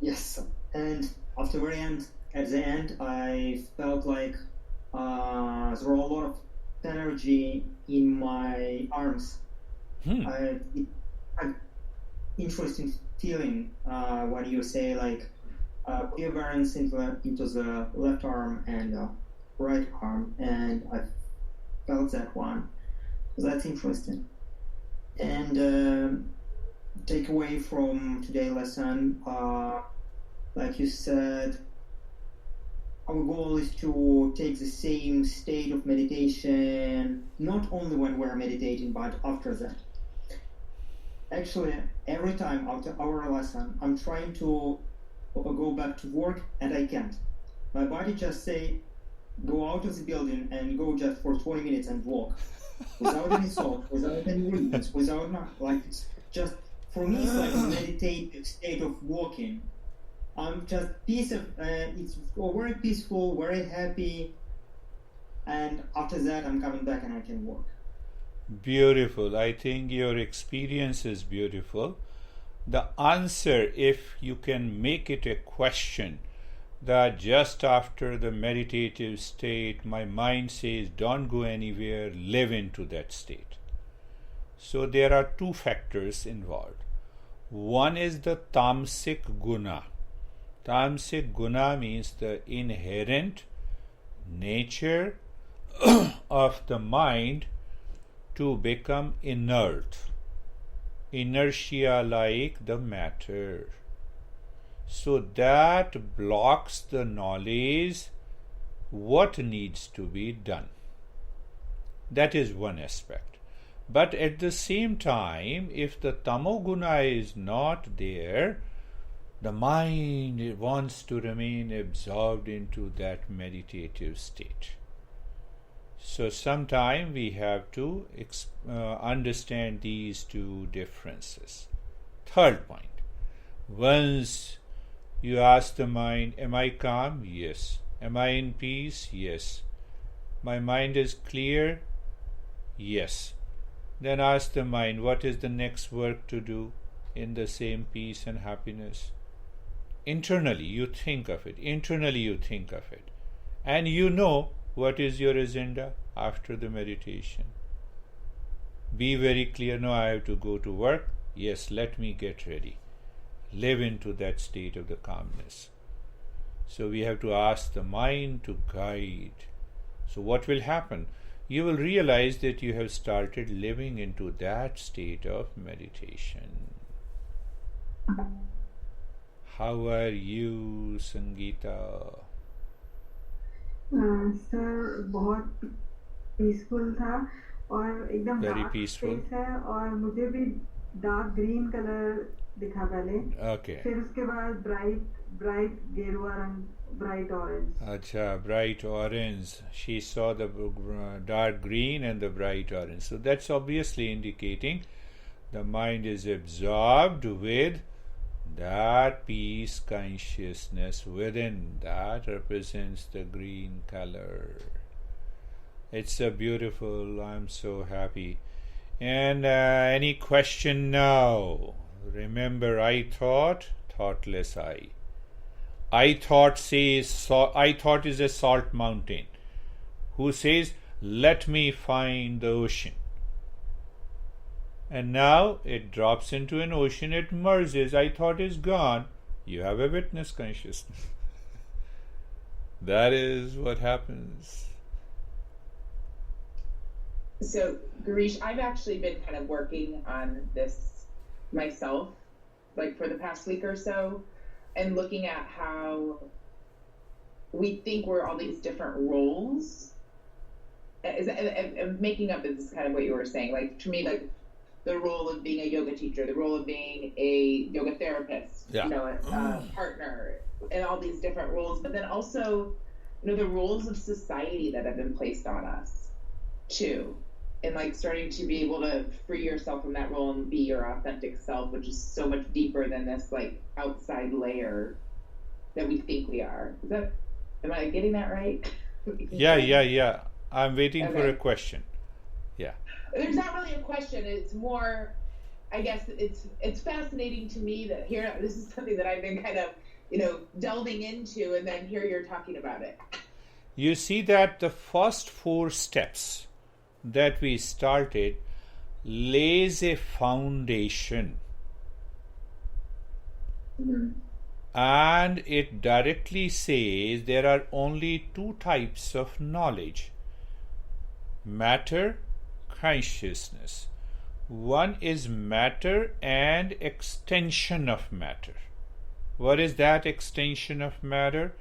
Yes, and at the end, I felt like there were a lot of energy in my arms. An interesting feeling when you say like put your awareness into the left arm and right arm, and I felt that one. So that's interesting. And take away from today's lesson, like you said, our goal is to take the same state of meditation, not only when we're meditating, but after that. Actually, every time after our lesson, I'm trying to go back to work, and I can't. My body just say, go out of the building and go just for 20 minutes and walk. Without any thought, without any reasons, without not, like, it's just, for me, it's like a meditative state of walking. I'm just it's very peaceful, very happy, and after that I'm coming back and I can work. Beautiful. I think your experience is beautiful. The answer, if you can make it a question, that just after the meditative state, my mind says, don't go anywhere, live into that state. So there are two factors involved. One is the tamasic guna. Tamasic guna means the inherent nature of the mind to become inert, inertia like the matter. So that blocks the knowledge what needs to be done. That is one aspect. But at the same time, if the tamoguna is not there, the mind wants to remain absorbed into that meditative state. So sometime we have to understand these two differences. Third point, once you ask the mind, am I calm? Yes. Am I in peace? Yes. My mind is clear? Yes. Then ask the mind, what is the next work to do in the same peace and happiness? Internally you think of it. And you know what is your agenda after the meditation. Be very clear, no, I have to go to work. Yes, let me get ready. Live into that state of the calmness. So we have to ask the mind to guide. So what will happen? You will realize that you have started living into that state of meditation. How are you, Sangeeta? Sir बहुत peaceful था और एकदम Very peaceful. है और मुझे भी dark green colour दिखा पहले. Okay. फिर उसके बाद ब्राइट गेरुआ रंग, bright orange. Acha, bright orange. She saw the dark green and the bright orange. So that's obviously indicating the mind is absorbed with that peace consciousness within. That represents the green color. It's a beautiful, I'm so happy. And any question now? Remember, I thought, thoughtless I. I thought is a salt mountain who says, let me find the ocean. And now it drops into an ocean, it merges. I thought is gone. You have a witness consciousness. That is what happens. So, Girish, I've actually been kind of working on this myself, like for the past week or so, and looking at how we think we're all these different roles. And making up is kind of what you were saying. Like, to me, like, the role of being a yoga teacher, the role of being a yoga therapist, Yeah. A partner, and all these different roles. But then also, the roles of society that have been placed on us too. And like starting to be able to free yourself from that role and be your authentic self, which is so much deeper than this like outside layer that we think we are. Am I getting that right? Yeah. I'm waiting for Okay. a question. Yeah. There's not really a question. It's more, I guess it's fascinating to me that here, this is something that I've been kind of, delving into, and then here you're talking about it. You see that the first 4 steps that we started lays a foundation. Mm-hmm. And it directly says there are only 2 types of knowledge: matter, consciousness. One is matter and extension of matter. What is that extension of matter?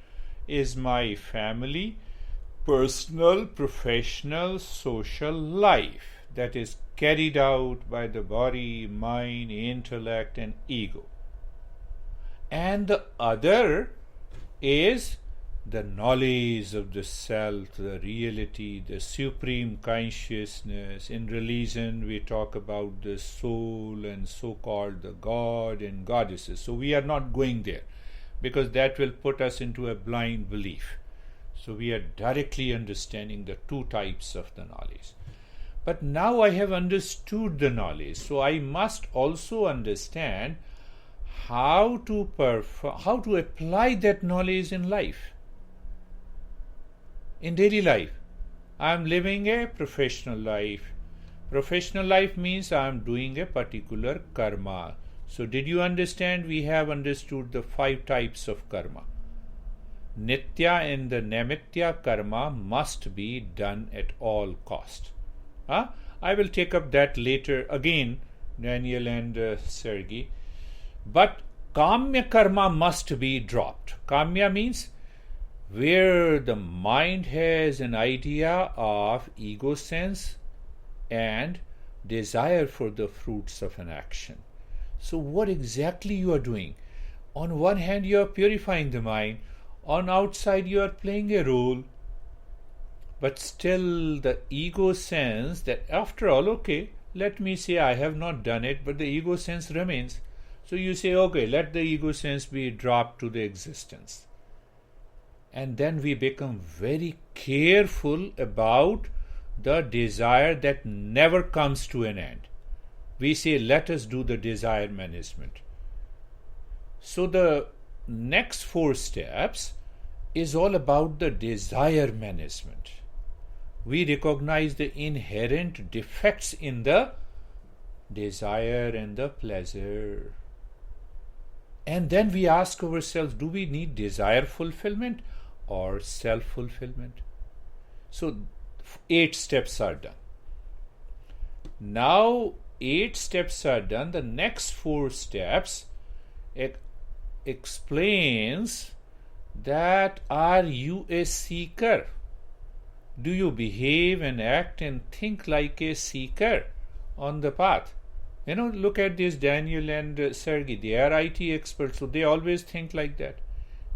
Is my family, personal, professional, social life that is carried out by the body, mind, intellect, and ego. And the other is the knowledge of the self, the reality, the supreme consciousness. In religion, we talk about the soul and so-called the God and goddesses. So we are not going there because that will put us into a blind belief. So we are directly understanding the 2 types of the knowledge. But now I have understood the knowledge, so I must also understand how to apply that knowledge in life. In daily life, I am living a professional life. Professional life means I am doing a particular karma. So did you understand? We have understood the 5 types of karma. Nitya and the Naimitya karma must be done at all cost. I will take up that later again, Daniel and Sergey. But Kamya karma must be dropped. Kamya means where the mind has an idea of ego sense and desire for the fruits of an action. So what exactly you are doing? On one hand, you are purifying the mind. On outside, you are playing a role. But still the ego sense that after all, okay, let me say I have not done it, but the ego sense remains. So you say, okay, let the ego sense be dropped to the existence. And then we become very careful about the desire that never comes to an end. We say, let us do the desire management. So the next 4 steps is all about the desire management. We recognize the inherent defects in the desire and the pleasure. And then we ask ourselves, do we need desire fulfillment or self-fulfillment? So 8 steps are done. Now 8 steps are done. The next 4 steps explains that are you a seeker? Do you behave and act and think like a seeker on the path? Look at this Daniel and Sergey. They are IT experts, so they always think like that.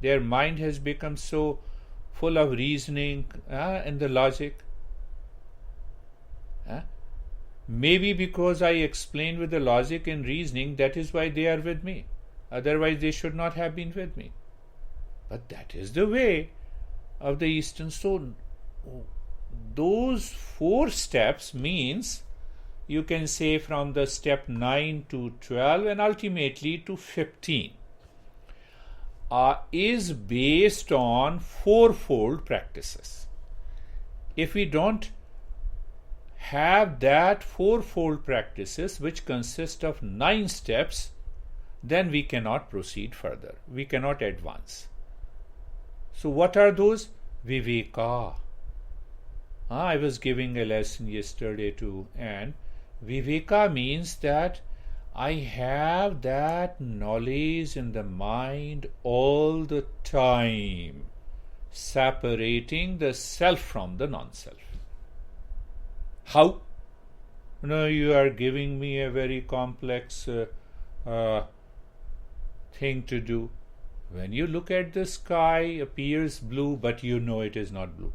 Their mind has become so full of reasoning and the logic. Maybe because I explained with the logic and reasoning, that is why they are with me. Otherwise, they should not have been with me. But that is the way of the Eastern soul. Those 4 steps means you can say from the step 9 to 12 and ultimately to 15 is based on 4-fold practices. If we don't have that 4-fold practices, which consist of 9 steps, then we cannot proceed further. We cannot advance. So what are those? Viveka. I was giving a lesson yesterday too, and Viveka means that I have that knowledge in the mind all the time, separating the self from the non-self. How? No, you are giving me a very complex thing to do. When you look at the sky, appears blue, but you know it is not blue.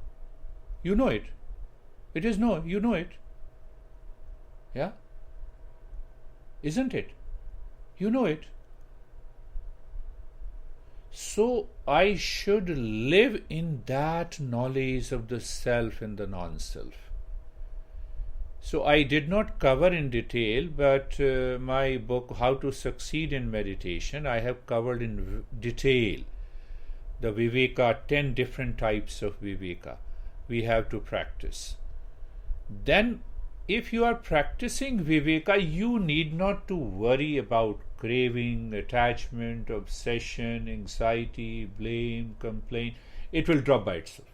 You know it. It is no, you know it. Yeah? Isn't it? You know it. So I should live in that knowledge of the self and the non-self. So I did not cover in detail, but my book, How to Succeed in Meditation, I have covered in detail the Viveka, 10 different types of Viveka we have to practice. Then, if you are practicing Viveka, you need not to worry about craving, attachment, obsession, anxiety, blame, complaint. It will drop by itself.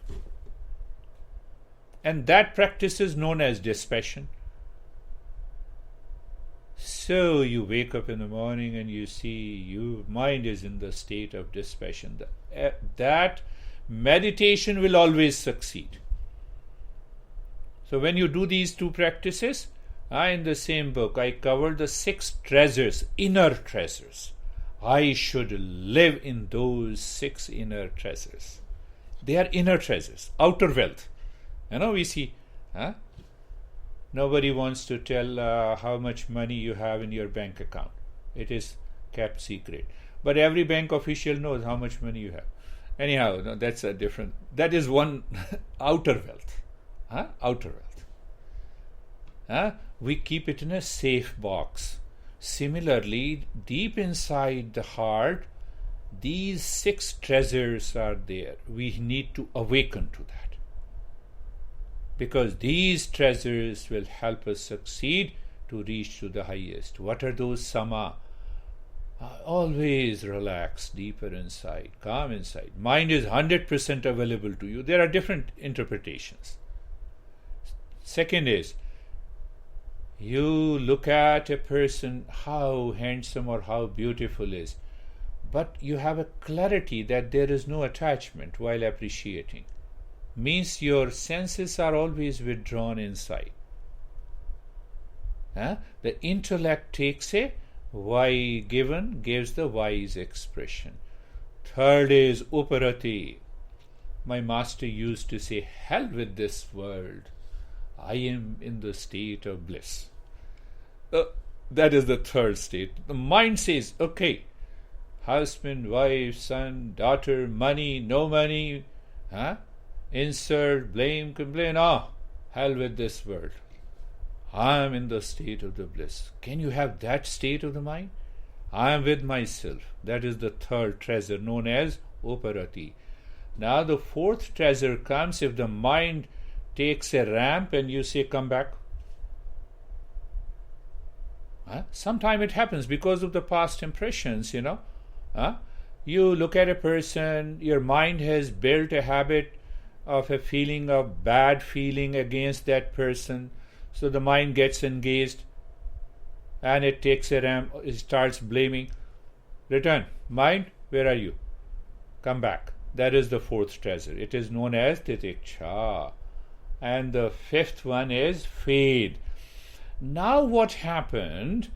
And that practice is known as dispassion. So you wake up in the morning and you see your mind is in the state of dispassion. That meditation will always succeed. So when you do these two practices, in the same book I covered the 6 treasures, inner treasures. I should live in those 6 inner treasures. They are inner treasures, outer wealth. We see, nobody wants to tell how much money you have in your bank account. It is kept secret. But every bank official knows how much money you have. Anyhow, no, that's a different, that is one outer wealth. Outer wealth. We keep it in a safe box. Similarly, deep inside the heart, these 6 treasures are there. We need to awaken to that. Because these treasures will help us succeed to reach to the highest. What are those? Sama. Always relax deeper inside, calm inside. Mind is 100% available to you. There are different interpretations. Second is, you look at a person, how handsome or how beautiful is, but you have a clarity that there is no attachment while appreciating. Means your senses are always withdrawn inside. The intellect takes a why given, gives the wise expression. Third is uparati. My master used to say, hell with this world. I am in the state of bliss. That is the third state. The mind says, okay, husband, wife, son, daughter, money, no money, insult, blame, complain, hell with this world. I am in the state of the bliss. Can you have that state of the mind? I am with myself. That is the third treasure known as uparati. Now the fourth treasure comes if the mind takes a ramp and you say, come back. Sometimes it happens because of the past impressions, You look at a person, your mind has built a habit of a feeling of bad feeling against that person. So the mind gets engaged and it takes a ramp, it starts blaming. Return. Mind, where are you? Come back. That is the fourth treasure. It is known as titiksha. And the fifth one is faith. Now what happened,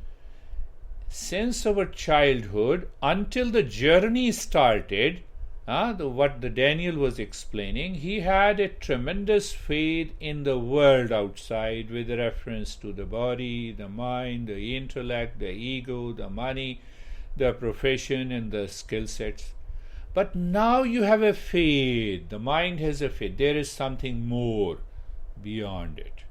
since our childhood until the journey started, what the Daniel was explaining, he had a tremendous faith in the world outside with reference to the body, the mind, the intellect, the ego, the money, the profession and the skill sets. But now you have a faith, the mind has a faith, there is something more beyond it.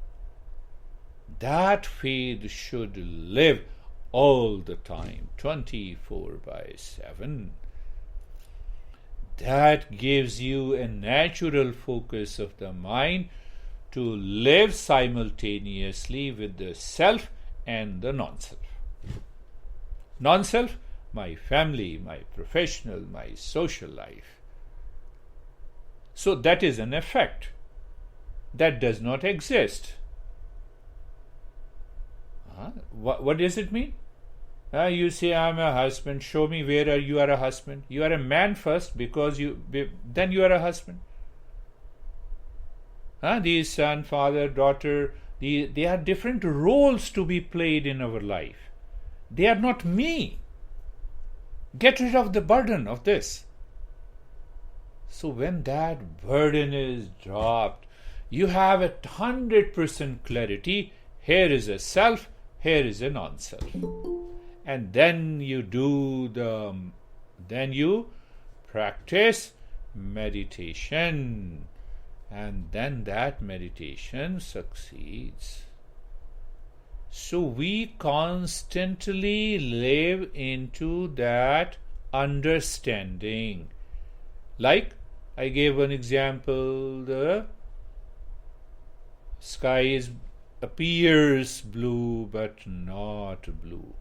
That faith should live all the time, 24/7. That gives you a natural focus of the mind to live simultaneously with the self and the non-self. Non-self, my family, my professional, my social life. So that is an effect. That does not exist. What does it mean? You say, I'm a husband. Show me where you are a husband. You are a man first, because then you are a husband. These son, father, daughter, They are different roles to be played in our life. They are not me. Get rid of the burden of this. So when that burden is dropped, you have 100% clarity. Here is a self, here is a non-self. And then you practice meditation. And then that meditation succeeds. So we constantly live into that understanding. Like I gave one example, the sky appears blue but not blue.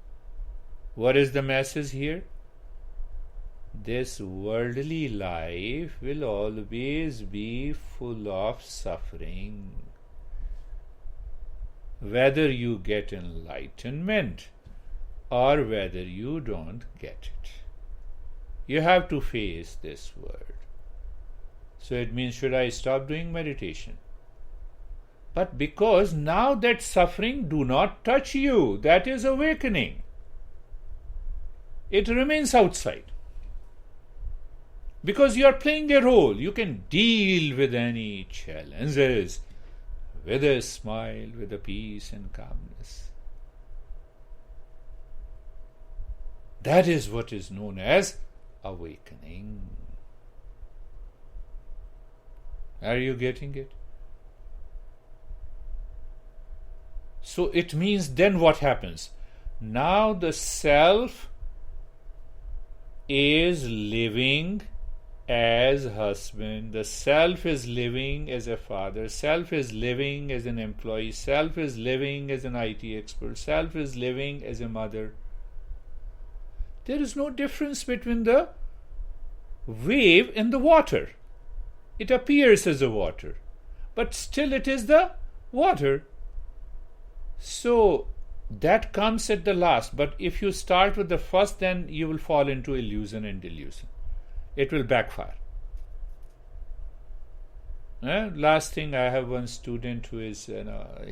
What is the message here? This worldly life will always be full of suffering. Whether you get enlightenment or whether you don't get it, you have to face this world. So it means, should I stop doing meditation? But because now that suffering do not touch you, that is awakening. It remains outside. Because you are playing a role, you can deal with any challenges with a smile, with a peace and calmness. That is what is known as awakening. Are you getting it? So it means then what happens? Now the self is living as husband, the self is living as a father, self is living as an employee, self is living as an IT expert, self is living as a mother. There is no difference between the wave and the water. It appears as a water, but still it is the water. So that comes at the last, but if you start with the first, then you will fall into illusion and delusion. It will backfire. Last thing, I have one student who is,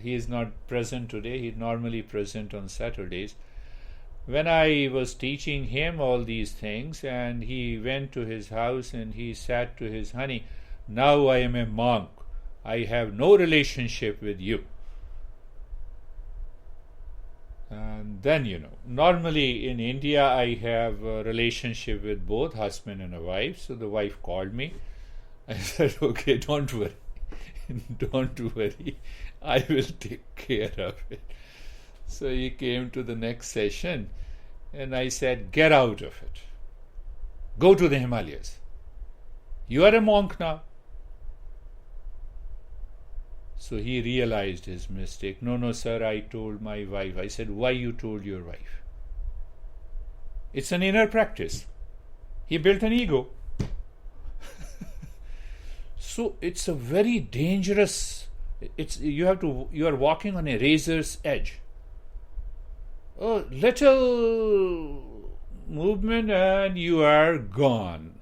he is not present today. He's normally present on Saturdays. When I was teaching him all these things, and he went to his house and he said to his honey, "Now I am a monk. I have no relationship with you." And then, normally in India, I have a relationship with both husband and a wife. So the wife called me. I said, "Okay, don't worry. Don't worry. I will take care of it." So he came to the next session and I said, "Get out of it. Go to the Himalayas. You are a monk now." So he realized his mistake. No, sir, I told my wife. I said, "Why you told your wife?" It's an inner practice. He built an ego. So it's a very dangerous, you are walking on a razor's edge. A little movement and you are gone.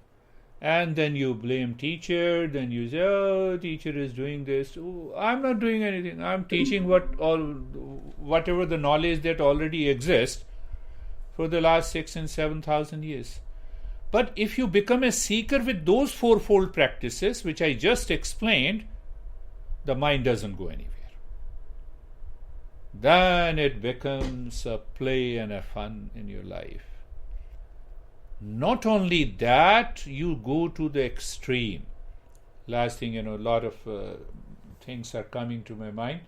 And then you blame teacher, then you say, "Oh, teacher is doing this." Oh, I'm not doing anything. I'm teaching whatever the knowledge that already exists for the last 6,000 and 7,000 years. But if you become a seeker with those fourfold practices, which I just explained, the mind doesn't go anywhere. Then it becomes a play and a fun in your life. Not only that, you go to the extreme. Last thing, a lot of things are coming to my mind.